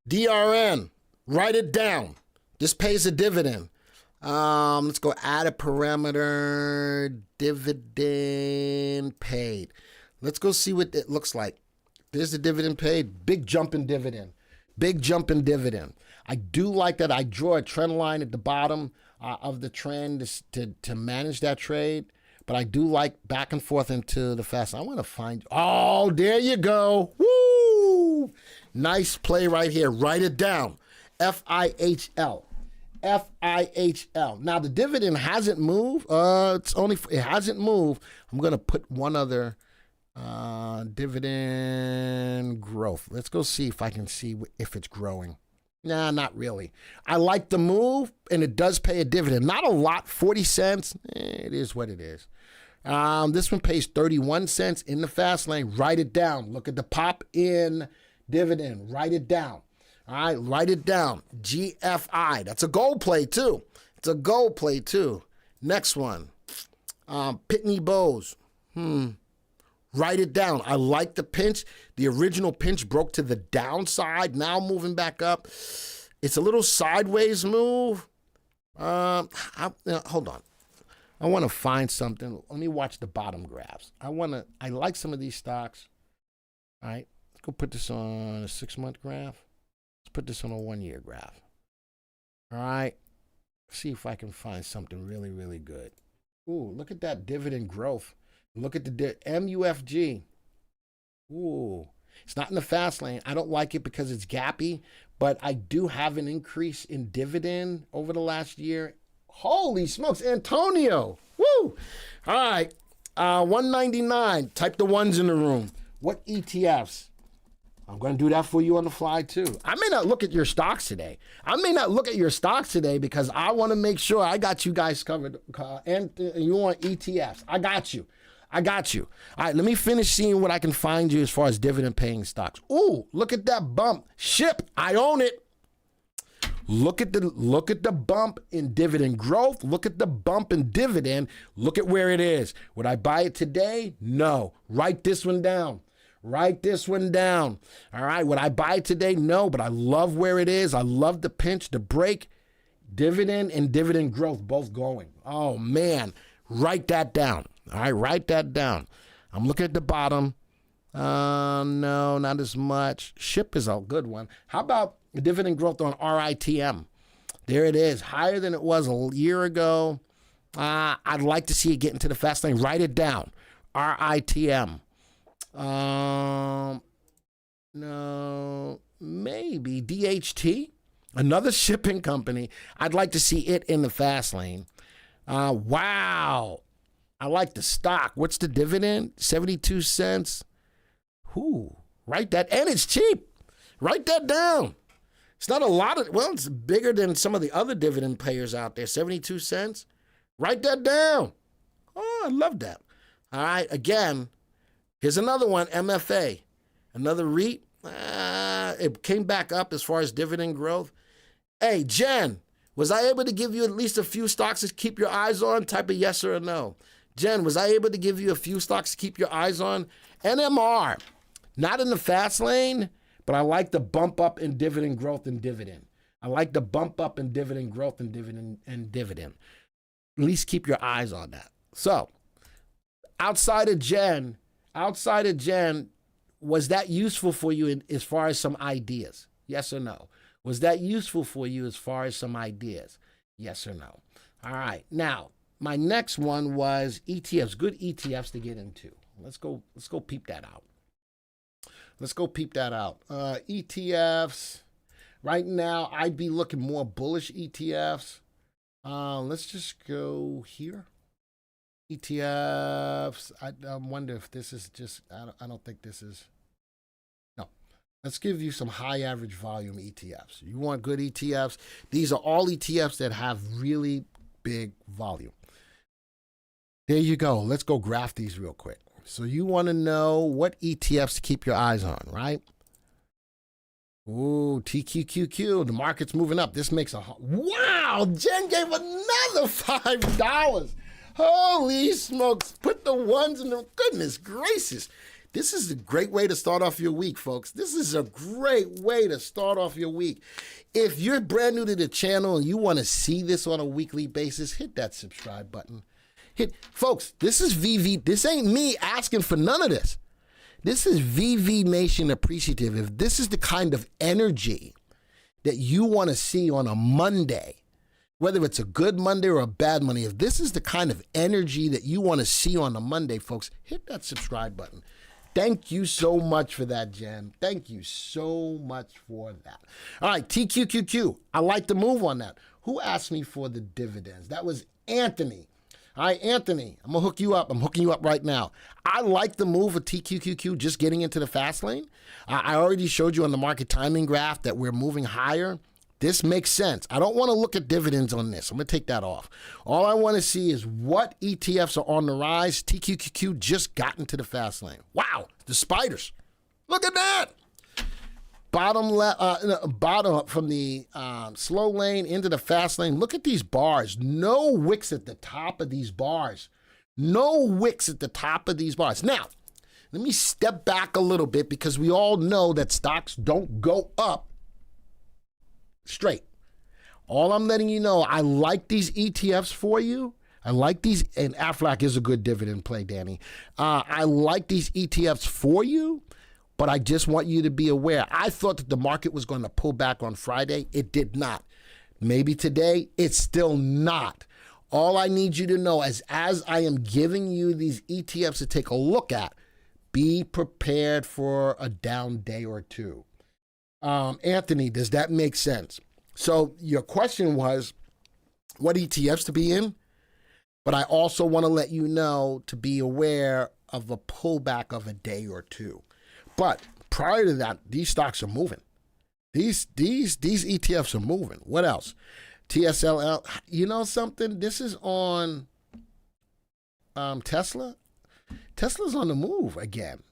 DRN, write it down. This pays a dividend. Let's go add a parameter, dividend paid. Let's go see what it looks like. There's the dividend paid. Big jump in dividend. Big jump in dividend. I do like that. I draw a trend line at the bottom of the trend to manage that trade. But I do like back and forth into the fast. I want to find, oh, there you go. Woo! Nice play right here. Write it down. FIHL. FIHL. Now the dividend hasn't moved. It hasn't moved. I'm going to put one other dividend growth. Let's go see if I can see if it's growing. Nah, not really. I like the move, and it does pay a dividend. Not a lot, 40 cents. It is what it is. This one pays 31 cents in the fast lane. Write it down. Look at the pop in dividend. Write it down. All right, write it down. GFI. That's a gold play, too. It's a gold play, too. Next one. Pitney Bowes. Write it down. I like the pinch. The original pinch broke to the downside. Now moving back up. It's a little sideways move. Hold on. I want to find something. Let me watch the bottom graphs. I like some of these stocks. All right. Let's go put this on a 6-month graph. Let's put this on a 1-year graph. All right. See if I can find something really, really good. Ooh, look at that dividend growth. Look at the MUFG. Ooh, it's not in the fast lane. I don't like it because it's gappy, but I do have an increase in dividend over the last year. Holy smokes, Antonio. Woo. All right, 199. Type the ones in the room. What ETFs? I'm going to do that for you on the fly, too. I may not look at your stocks today. Because I want to make sure I got you guys covered. And you want ETFs. I got you. All right, let me finish seeing what I can find you as far as dividend-paying stocks. Ooh, look at that bump. SHIP, I own it. Look at the bump in dividend growth. Look at the bump in dividend. Look at where it is. Would I buy it today? No. Write this one down. All right, would I buy it today? No, but I love where it is. I love the pinch, the break, dividend and dividend growth both going. Oh, man, write that down. All right, write that down. I'm looking at the bottom. No, not as much. SHIP is a good one. How about the dividend growth on RITM? There it is, higher than it was a year ago. I'd like to see it get into the fast lane. Write it down, RITM. No, maybe DHT, another shipping company. I'd like to see it in the fast lane. Wow. I like the stock. What's the dividend? 72 cents. Write that. And it's cheap. Write that down. It's not a lot of, well, it's bigger than some of the other dividend payers out there. 72 cents. Write that down. Oh, I love that. All right. Again, here's another one, MFA. Another REIT. It came back up as far as dividend growth. Hey, Jen, was I able to give you at least a few stocks to keep your eyes on? Type a yes or a no. Jen, was I able to give you a few stocks to keep your eyes on? NMR, not in the fast lane, but I like the bump up in dividend growth and dividend. At least keep your eyes on that. So, outside of Jen, was that useful for you as far as some ideas? Yes or no? Was that useful for you as far as some ideas? Yes or no? All right. Now, my next one was ETFs, good ETFs to get into. Let's go peep that out. ETFs. Right now, I'd be looking more bullish ETFs. Let's just go here. ETFs. I wonder if this is just, I don't think this is. No. Let's give you some high average volume ETFs. You want good ETFs? These are all ETFs that have really big volume. There you go. Let's go graph these real quick. So you want to know what ETFs to keep your eyes on, right? Ooh, TQQQ. The market's moving up. This makes a... Wow! Jen gave another $5. Holy smokes. Put the ones in the... Goodness gracious. This is a great way to start off your week, folks. This is a great way to start off your week. If you're brand new to the channel and you want to see this on a weekly basis, hit that subscribe button. Folks, this is VV. This ain't me asking for none of this. This is VV Nation appreciative. If this is the kind of energy that you want to see on a Monday, whether it's a good Monday or a bad Monday, if this is the kind of energy that you want to see on a Monday, folks, hit that subscribe button. Thank you so much for that, Jen. Thank you so much for that. All right, TQQQ. I like the move on that. Who asked me for the dividends? That was Anthony. All right, Anthony, I'm going to hook you up. I'm hooking you up right now. I like the move of TQQQ just getting into the fast lane. I already showed you on the market timing graph that we're moving higher. This makes sense. I don't want to look at dividends on this. I'm going to take that off. All I want to see is what ETFs are on the rise. TQQQ just got into the fast lane. Wow, the spiders. Look at that. Bottom up from the slow lane into the fast lane. Look at these bars. No wicks at the top of these bars. Now, Let me step back a little bit because we all know that stocks don't go up straight. All I'm letting you know, I like these ETFs for you. I like these, and Aflac is a good dividend play, Danny. I like these ETFs for you, but I just want you to be aware. I thought that the market was going to pull back on Friday. It did not. Maybe today, it's still not. All I need you to know is as I am giving you these ETFs to take a look at, be prepared for a down day or two. Anthony, does that make sense? So your question was, what ETFs to be in? But I also want to let you know to be aware of a pullback of a day or two. But prior to that, these stocks are moving. These ETFs are moving. What else? TSLL. You know something? This is on Tesla. Tesla's on the move again.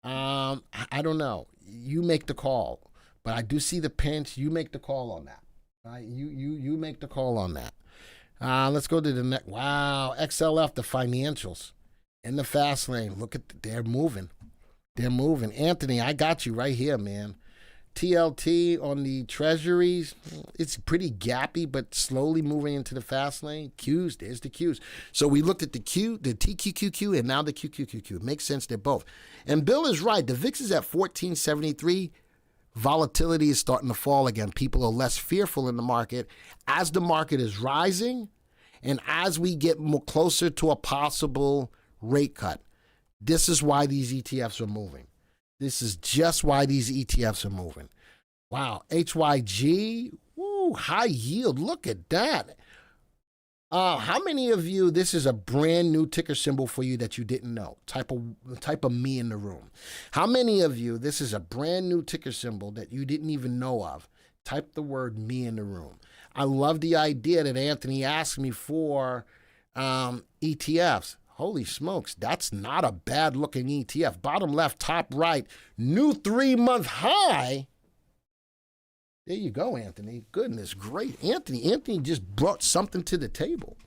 I don't know. You make the call. But I do see the pinch. You make the call on that. Right? You make the call on that. Let's go to the next. Wow, XLF, the financials in the fast lane. Look at they're moving. They're moving. Anthony, I got you right here, man. TLT on the treasuries. It's pretty gappy, but slowly moving into the fast lane. Qs, there's the Qs. So we looked at the Q, the TQQQ, and now the QQQQ. It makes sense. They're both. And Bill is right. The VIX is at 1473. Volatility is starting to fall again. People are less fearful in the market as the market is rising and as we get more closer to a possible rate cut. This is why these ETFs are moving. This is just why these ETFs are moving. Wow, HYG, woo, high yield, look at that. How many of you, this is a brand new ticker symbol for you that you didn't know? Type of me in the room. How many of you, this is a brand new ticker symbol that you didn't even know of? Type the word me in the room. I love the idea that Anthony asked me for ETFs. Holy smokes, that's not a bad looking ETF. Bottom left, top right, new 3-month high. There you go, Anthony. Goodness, great. Anthony just brought something to the table.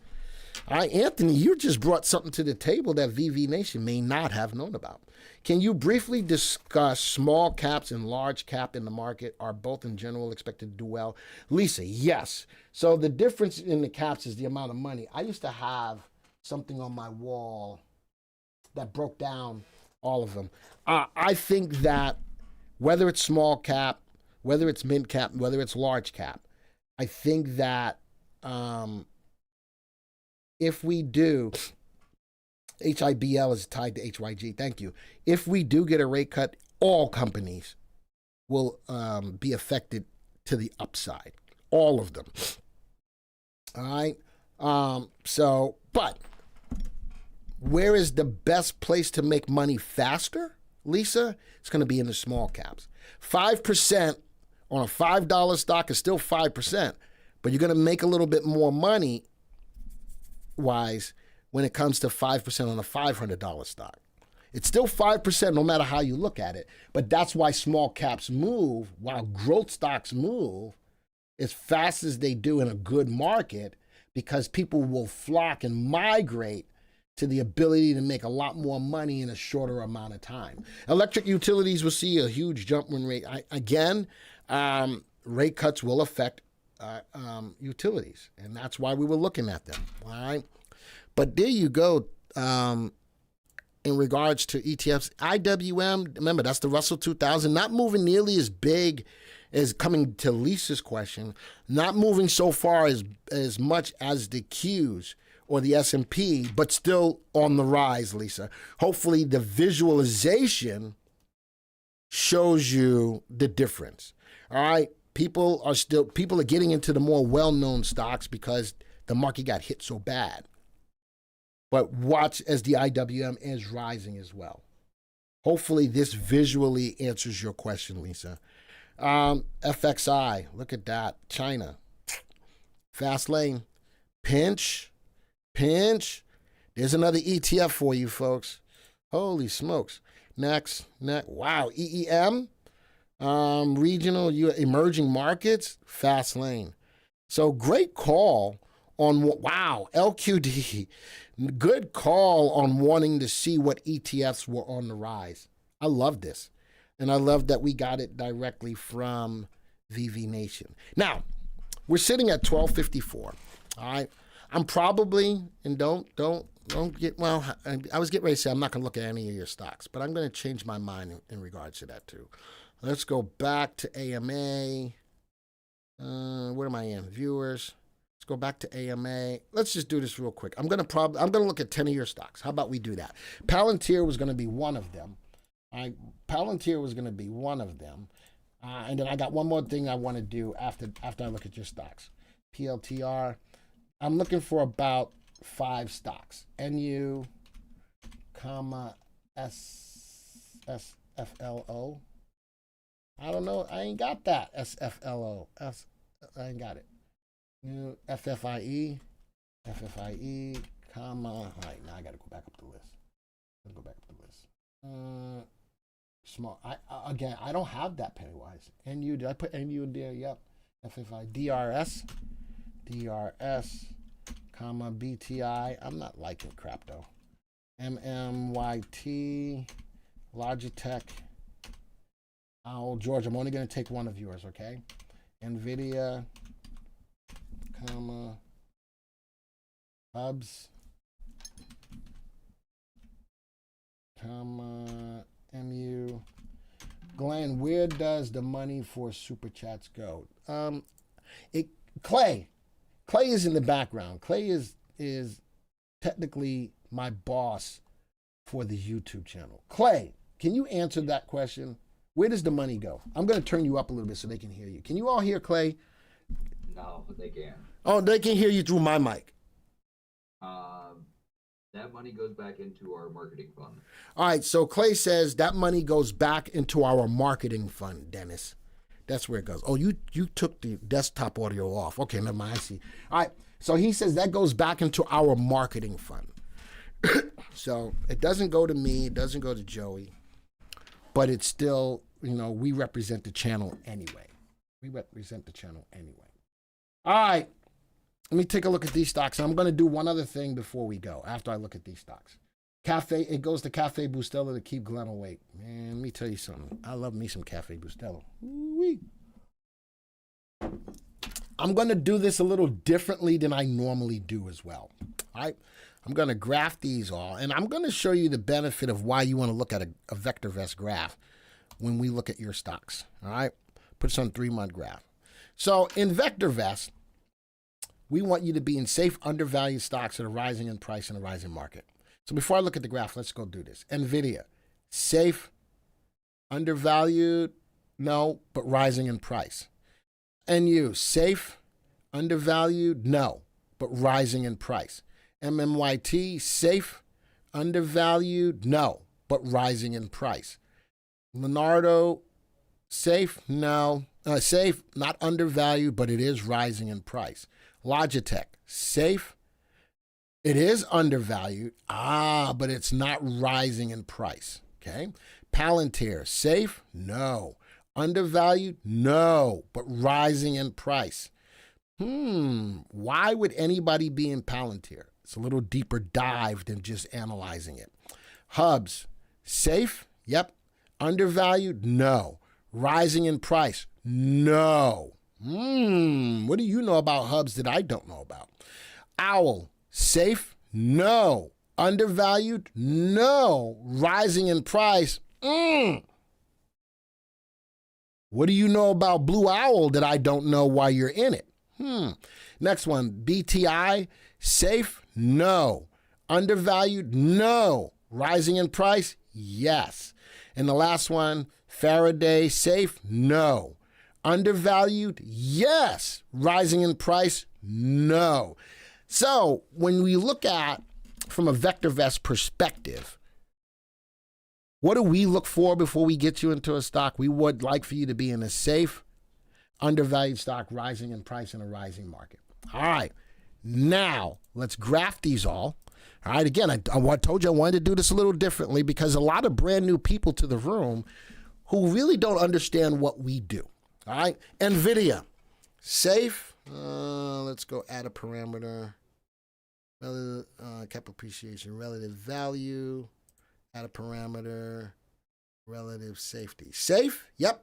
All right, Anthony, you just brought something to the table that VV Nation may not have known about. Can you briefly discuss small caps and large cap in the market? Are both in general expected to do well? Lisa, yes. So the difference in the caps is the amount of money. I used to have something on my wall that broke down all of them. I think that whether it's small cap, whether it's mid cap, whether it's large cap, I think that if we do, HIBL is tied to HYG, thank you. If we do get a rate cut, all companies will be affected to the upside, all of them. All right. But where is the best place to make money faster, Lisa? It's going to be in the small caps. 5% on a $5 stock is still 5%, but you're going to make a little bit more money wise when it comes to 5% on a $500 stock. It's still 5% no matter how you look at it, but that's why small caps move while growth stocks move as fast as they do in a good market, because people will flock and migrate to the ability to make a lot more money in a shorter amount of time. Electric utilities will see a huge jump when rate cuts will affect utilities, and that's why we were looking at them. All right, but there you go. In regards to ETFs, IWM, remember that's the Russell 2000, not moving nearly as big as, coming to Lisa's question, not moving so far as much as the Qs or the S&P, but still on the rise, Lisa. Hopefully the visualization shows you the difference. All right, people are getting into the more well-known stocks because the market got hit so bad. But watch as the IWM is rising as well. Hopefully this visually answers your question, Lisa. FXI, look at that. China. Fast lane. Pinch. There's another ETF for you, folks. Holy smokes. Next. Wow. EEM. Regional emerging markets. Fast lane. So great call on, wow, LQD, good call on wanting to see what ETFs were on the rise. I love this. And I love that we got it directly from VV Nation. Now, we're sitting at 1254. All right. I'm probably, and don't get, well, I was getting ready to say I'm not going to look at any of your stocks, but I'm going to change my mind in regards to that too. Let's go back to AMA. Where am I in? Viewers. Let's go back to AMA. Let's just do this real quick. I'm going to look at 10 of your stocks. How about we do that? Palantir was going to be one of them. Palantir was going to be one of them. And then I got one more thing I want to do after I look at your stocks. PLTR. I'm looking for about 5 stocks. NU, SFLO. I don't know. I ain't got that. SFLO. I ain't got it. New FFIE, comma. All right, now I got to go back up the list. Small. I don't have that Pennywise. NU, did I put NU in there? Yep. FFI, DRS, comma, BTI. I'm not liking crap though. MMYT, Logitech. Oh, George, I'm only going to take one of yours, okay? NVIDIA, comma, Hubs, comma, MU. Glenn, where does the money for super chats go? Clay is in the background. Clay is technically my boss for the YouTube channel. Clay, can you answer that question? Where does the money go? I'm going to turn you up a little bit so they can hear you. Can you all hear Clay? No, but they can. Oh, they can hear you through my mic. That money goes back into our marketing fund. All right, so Clay says that money goes back into our marketing fund, Dennis. That's where it goes. Oh, you took the desktop audio off. Okay, never mind, I see. All right, so he says that goes back into our marketing fund. So it doesn't go to me, it doesn't go to Joey, but it's still, we represent the channel anyway. All right. Let me take a look at these stocks. I'm going to do one other thing before we go, after I look at these stocks. It goes to Cafe Bustelo to keep Glenn awake. Man, let me tell you something. I love me some Cafe Bustelo. Ooh-wee. I'm going to do this a little differently than I normally do as well. All right? I'm going to graph these all, and I'm going to show you the benefit of why you want to look at a VectorVest graph when we look at your stocks. All right? Put this on 3-month graph. So in VectorVest, we want you to be in safe, undervalued stocks that are rising in price in a rising market. So before I look at the graph, let's go do this. NVIDIA, safe, undervalued, no, but rising in price. NU, safe, undervalued, no, but rising in price. MMYT, safe, undervalued, no, but rising in price. Leonardo, safe, no, safe, not undervalued, but it is rising in price. Logitech, safe. It is undervalued, but it's not rising in price, okay? Palantir, safe? No. Undervalued? No, but rising in price. Why would anybody be in Palantir? It's a little deeper dive than just analyzing it. Hubs, safe? Yep. Undervalued? No. Rising in price? No. What do you know about Hubs that I don't know about? Owl, safe? No. Undervalued? No. Rising in price? What do you know about Blue Owl that I don't know why you're in it? Next one, BTI, safe? No. Undervalued? No. Rising in price? Yes. And the last one, Faraday, safe? No. Undervalued? Yes. Rising in price? No. So when we look at, from a VectorVest perspective, what do we look for before we get you into a stock? We would like for you to be in a safe, undervalued stock, rising in price in a rising market. All right. Now, let's graph these all. All right. Again, I told you I wanted to do this a little differently because a lot of brand new people to the room who really don't understand what we do. All right. NVIDIA, safe. let's go add a parameter. Relative, capital appreciation, relative value. Add a parameter. Relative safety. Safe? Yep.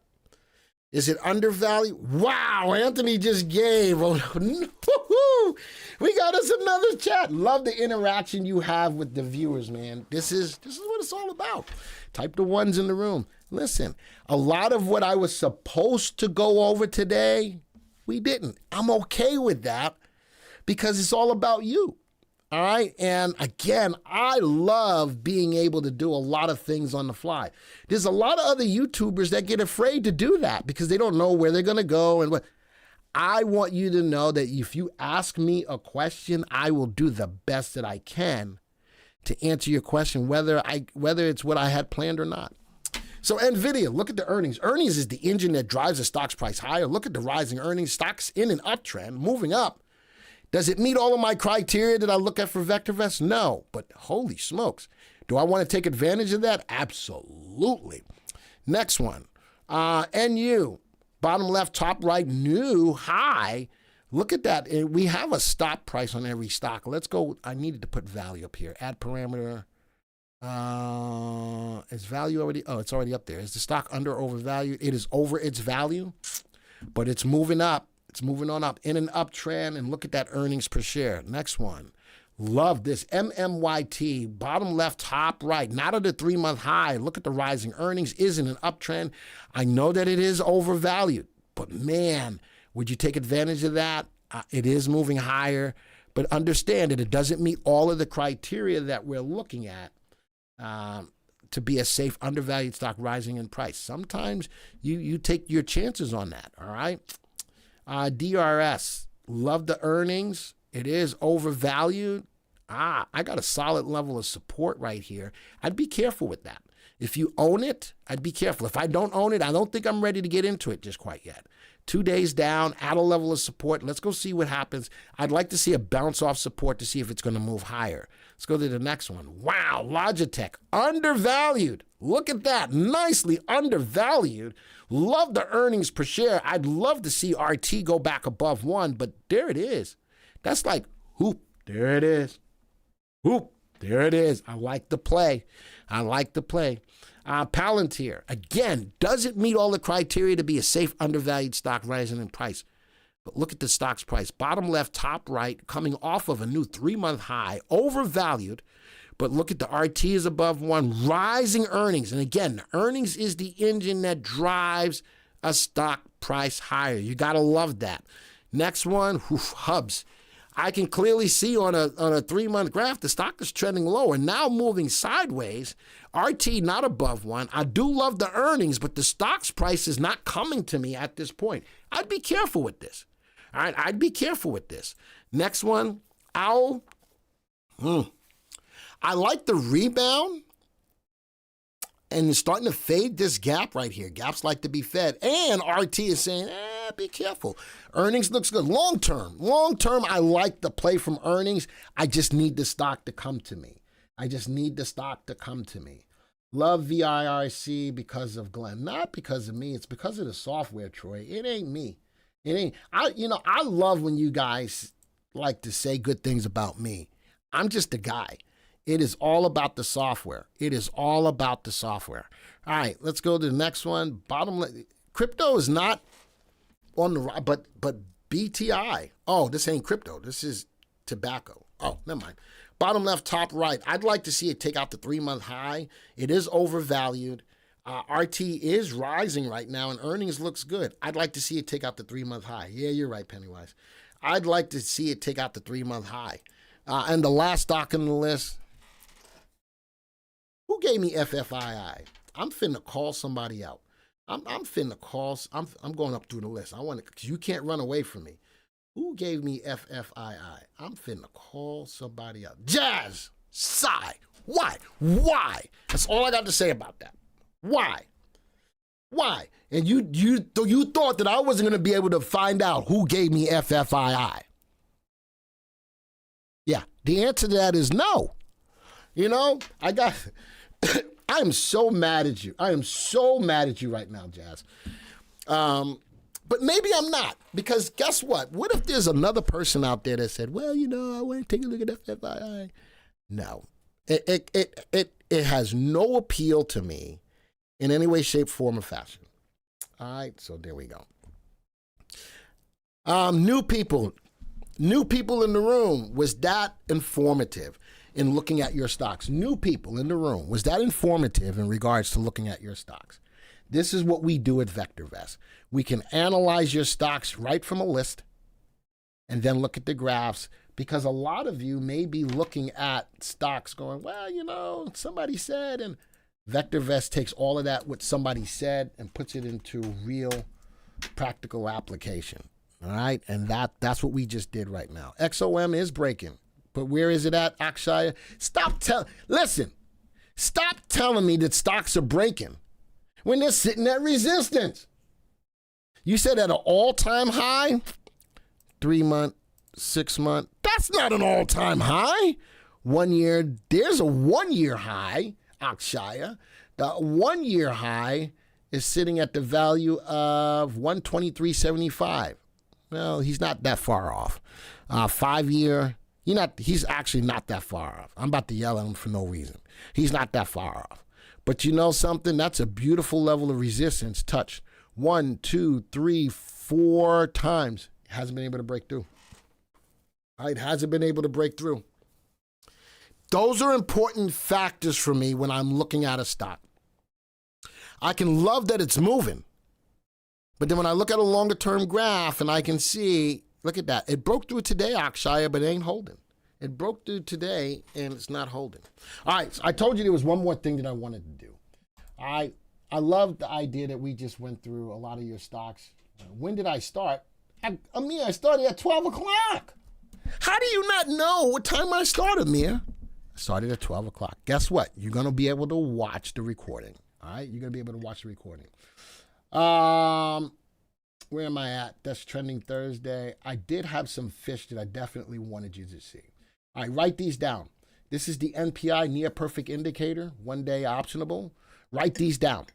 Is it undervalued? Wow, Anthony just gave. Oh, no. We got us another chat. Love the interaction you have with the viewers, man. This is what it's all about. Type the ones in the room. Listen, a lot of what I was supposed to go over today, we didn't. I'm okay with that because it's all about you. All right. And again, I love being able to do a lot of things on the fly. There's a lot of other YouTubers that get afraid to do that because they don't know where they're going to go and what. I want you to know that if you ask me a question, I will do the best that I can to answer your question, whether it's what I had planned or not. So NVIDIA, look at the earnings. Earnings is the engine that drives the stock's price higher. Look at the rising earnings. Stock's in an uptrend, moving up. Does it meet all of my criteria that I look at for VectorVest? No, but holy smokes. Do I want to take advantage of that? Absolutely. Next one, NU, bottom left, top right, new high. Look at that. We have a stop price on every stock. Let's go. I needed to put value up here. Add parameter. Is value already? Oh, it's already up there. Is the stock under or overvalued? It is over its value, but it's moving up. It's moving on up in an uptrend, and look at that earnings per share. Next one. Love this. MMYT, bottom left, top right, not at a 3-month high. Look at the rising earnings. Is in an uptrend. I know that it is overvalued, but man, would you take advantage of that? It is moving higher, but understand that it doesn't meet all of the criteria that we're looking at to be a safe, undervalued stock rising in price. Sometimes you take your chances on that, all right? DRS, love the earnings. It is overvalued. I got a solid level of support right here. I'd be careful with that. If you own it, I'd be careful. If I don't own it, I don't think I'm ready to get into it just quite yet. 2 days down, at a level of support. Let's go see what happens. I'd like to see a bounce off support to see if it's going to move higher. Let's go to the next one. Wow, Logitech, undervalued. Look at that, nicely undervalued. Love the earnings per share. I'd love to see RT go back above 1, but there it is. That's like, whoop, there it is. Whoop, there it is. I like the play. I like the play. Palantir, again, doesn't meet all the criteria to be a safe, undervalued stock rising in price. But look at the stock's price. Bottom left, top right, coming off of a new 3-month high, overvalued. But look at the RT is above 1, rising earnings. And again, the earnings is the engine that drives a stock price higher. You got to love that. Next one, Hubs. I can clearly see on a 3-month graph, the stock is trending lower, now moving sideways. RT not above 1. I do love the earnings, but the stock's price is not coming to me at this point. I'd be careful with this. All right, I'd be careful with this. Next one, OWL. I like the rebound, and it's starting to fade this gap right here. Gaps like to be fed. And RT is saying, be careful. Earnings looks good. Long term, I like the play from earnings. I just need the stock to come to me. Love VIRC because of Glenn. Not because of me. It's because of the software, Troy. It ain't me. I love when you guys like to say good things about me. I'm just a guy. It is all about the software. All right, let's go to the next one. Crypto is not on the right, but BTI. Oh, this ain't crypto. This is tobacco. Oh, never mind. Bottom left, top right. I'd like to see it take out the 3-month high. It is overvalued. RT is rising right now, and earnings looks good. I'd like to see it take out the 3-month high. Yeah, you're right, Pennywise. I'd like to see it take out the 3-month high. And the last stock on the list, who gave me FFII? I'm finna call somebody out. I'm going up through the list. Because you can't run away from me. Who gave me FFII? I'm finna call somebody out. Jazz! Sigh! Why? That's all I got to say about that. Why? And you thought that I wasn't going to be able to find out who gave me FFII. Yeah, the answer to that is no. I am so mad at you. I am so mad at you right now, Jazz. But maybe I'm not, because guess what? What if there's another person out there that said, well, I want to take a look at FFII. No, it has no appeal to me in any way, shape, form, or fashion. All right, so there we go. New people in the room. Was that informative in looking at your stocks? New people in the room. Was that informative in regards to looking at your stocks? This is what we do at VectorVest. We can analyze your stocks right from a list and then look at the graphs, because a lot of you may be looking at stocks going, well, somebody said, and VectorVest takes all of that, what somebody said, and puts it into real practical application. All right, and that's what we just did right now. XOM is breaking, but where is it at, Akshaya? Stop telling me that stocks are breaking when they're sitting at resistance. You said at an all-time high, 3 month, 6 month. That's not an all-time high. 1 year, there's a 1 year high, Akshaya. The 1 year high is sitting at the value of 123.75. Well, he's not that far off. 5 year, he's actually not that far off. I'm about to yell at him for no reason. He's not that far off. But you know something? That's a beautiful level of resistance touched 1, 2, 3, 4 times. Hasn't been able to break through. It hasn't been able to break through. Those are important factors for me when I'm looking at a stock. I can love that it's moving, but then when I look at a longer term graph and I can see, look at that. It broke through today, Akshaya, but it ain't holding. It broke through today and it's not holding. All right, so I told you there was one more thing that I wanted to do. I love the idea that we just went through a lot of your stocks. When did I start? I started at 12 o'clock. How do you not know what time I started, Mia? I started at 12 o'clock. Guess what? You're going to be able to watch the recording. All right? You're going to be able to watch the recording. Where am I at? That's trending Thursday. I did have some fish that I definitely wanted you to see. All right, write these down. This is the NPI near perfect indicator, 1 day optionable. Write these down.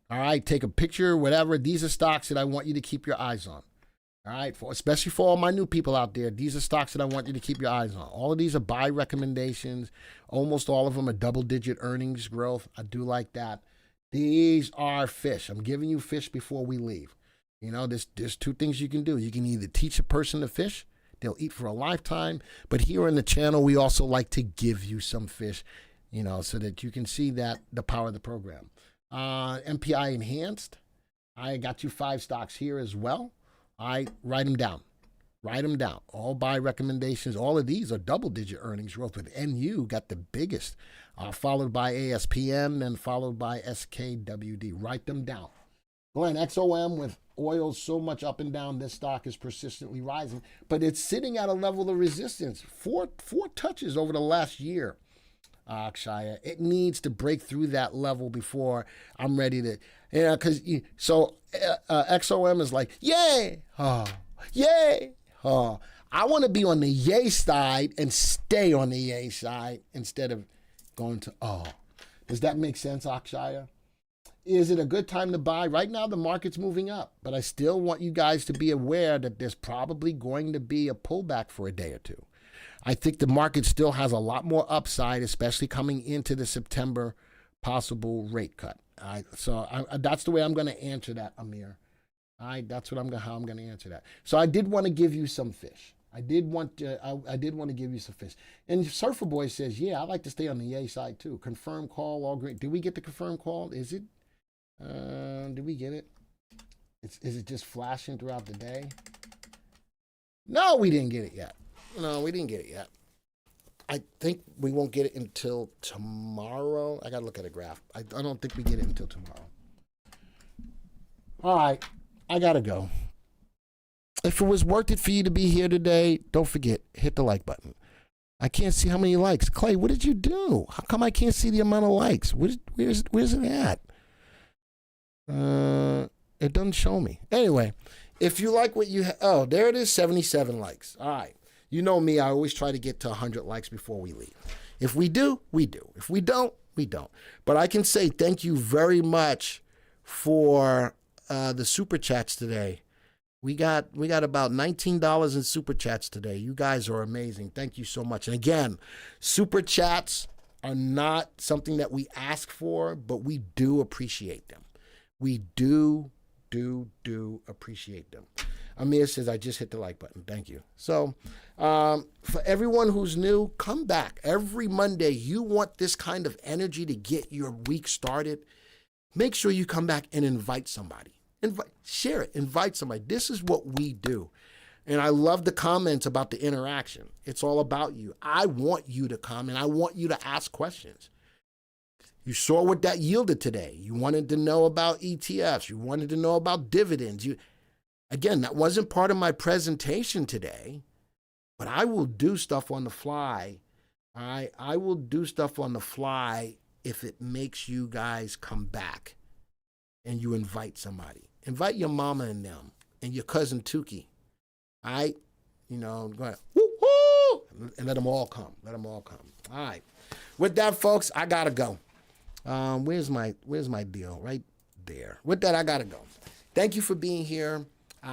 All right, take a picture, whatever. These are stocks that I want you to keep your eyes on. All right, especially for all my new people out there, these are stocks that I want you to keep your eyes on. All of these are buy recommendations. Almost all of them are double-digit earnings growth. I do like that. These are fish. I'm giving you fish before we leave. There's two things you can do. You can either teach a person to fish, they'll eat for a lifetime. But here on the channel, we also like to give you some fish, so that you can see that the power of the program. MPI enhanced. I got you 5 stocks here as well. I write them down. Write them down. All buy recommendations. All of these are double-digit earnings growth, with NU got the biggest, followed by ASPN, then followed by SKWD. Write them down. Glenn, XOM with oil so much up and down, this stock is persistently rising, but it's sitting at a level of resistance. Four touches over the last year, Akshaya. It needs to break through that level before I'm ready to, XOM is like, yay, yay. I want to be on the yay side and stay on the yay side instead of going to, Does that make sense, Akshaya? Is it a good time to buy? Right now, the market's moving up, but I still want you guys to be aware that there's probably going to be a pullback for a day or two. I think the market still has a lot more upside, especially coming into the September possible rate cut. That's the way I'm going to answer that, Amir. That's how I'm going to answer that. So I did want to give you some fish. I did want to give you some fish. And Surfer Boy says, yeah, I like to stay on the yay side too. Confirm call, all great. Did we get the confirm call? Is it? Did we get it? Is it just flashing throughout the day? No, we didn't get it yet. No, we didn't get it yet. I think we won't get it until tomorrow. I got to look at a graph. I don't think we get it until tomorrow. All right, I got to go. If it was worth it for you to be here today, don't forget, hit the like button. I can't see how many likes. Clay, what did you do? How come I can't see the amount of likes? Where's it at? It doesn't show me. Anyway, if you like what you there it is, 77 likes. All right. You know me, I always try to get to 100 likes before we leave. If we do, we do. If we don't, we don't. But I can say thank you very much for the super chats today. We got about $19 in super chats today. You guys are amazing. Thank you so much. And again, super chats are not something that we ask for, but we do appreciate them. We do appreciate them. Amir says, I just hit the like button. Thank you. So for everyone who's new, come back. Every Monday, you want this kind of energy to get your week started. Make sure you come back and invite somebody. Share it. Invite somebody. This is what we do. And I love the comments about the interaction. It's all about you. I want you to come and I want you to ask questions. You saw what that yielded today. You wanted to know about ETFs. You wanted to know about dividends. Again, that wasn't part of my presentation today, but I will do stuff on the fly. I will do stuff on the fly if it makes you guys come back and you invite somebody. Invite your mama and them and your cousin Tukey. All right? Go ahead. Woo-hoo! And let them all come. Let them all come. All right. With that, folks, I got to go. Where's my deal? Right there. With that, I got to go. Thank you for being here.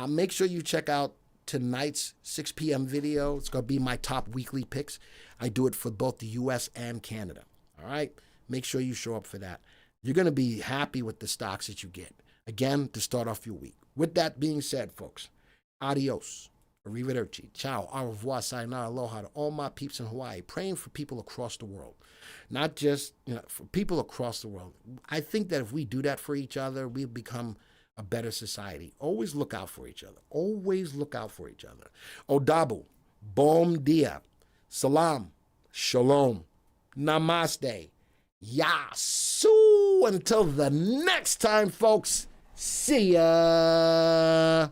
Make sure you check out tonight's 6 p.m. video. It's going to be my top weekly picks. I do it for both the U.S. and Canada. All right? Make sure you show up for that. You're going to be happy with the stocks that you get. Again, to start off your week. With that being said, folks, adios. Arrivederci. Ciao. Au revoir. Sayonara. Aloha to all my peeps in Hawaii. Praying for people across the world. Not just, for people across the world. I think that if we do that for each other, we become a better society. Always look out for each other. Always look out for each other. Odabu. Bom dia. Salam. Shalom. Namaste. Yasu. Until the next time, folks. See ya.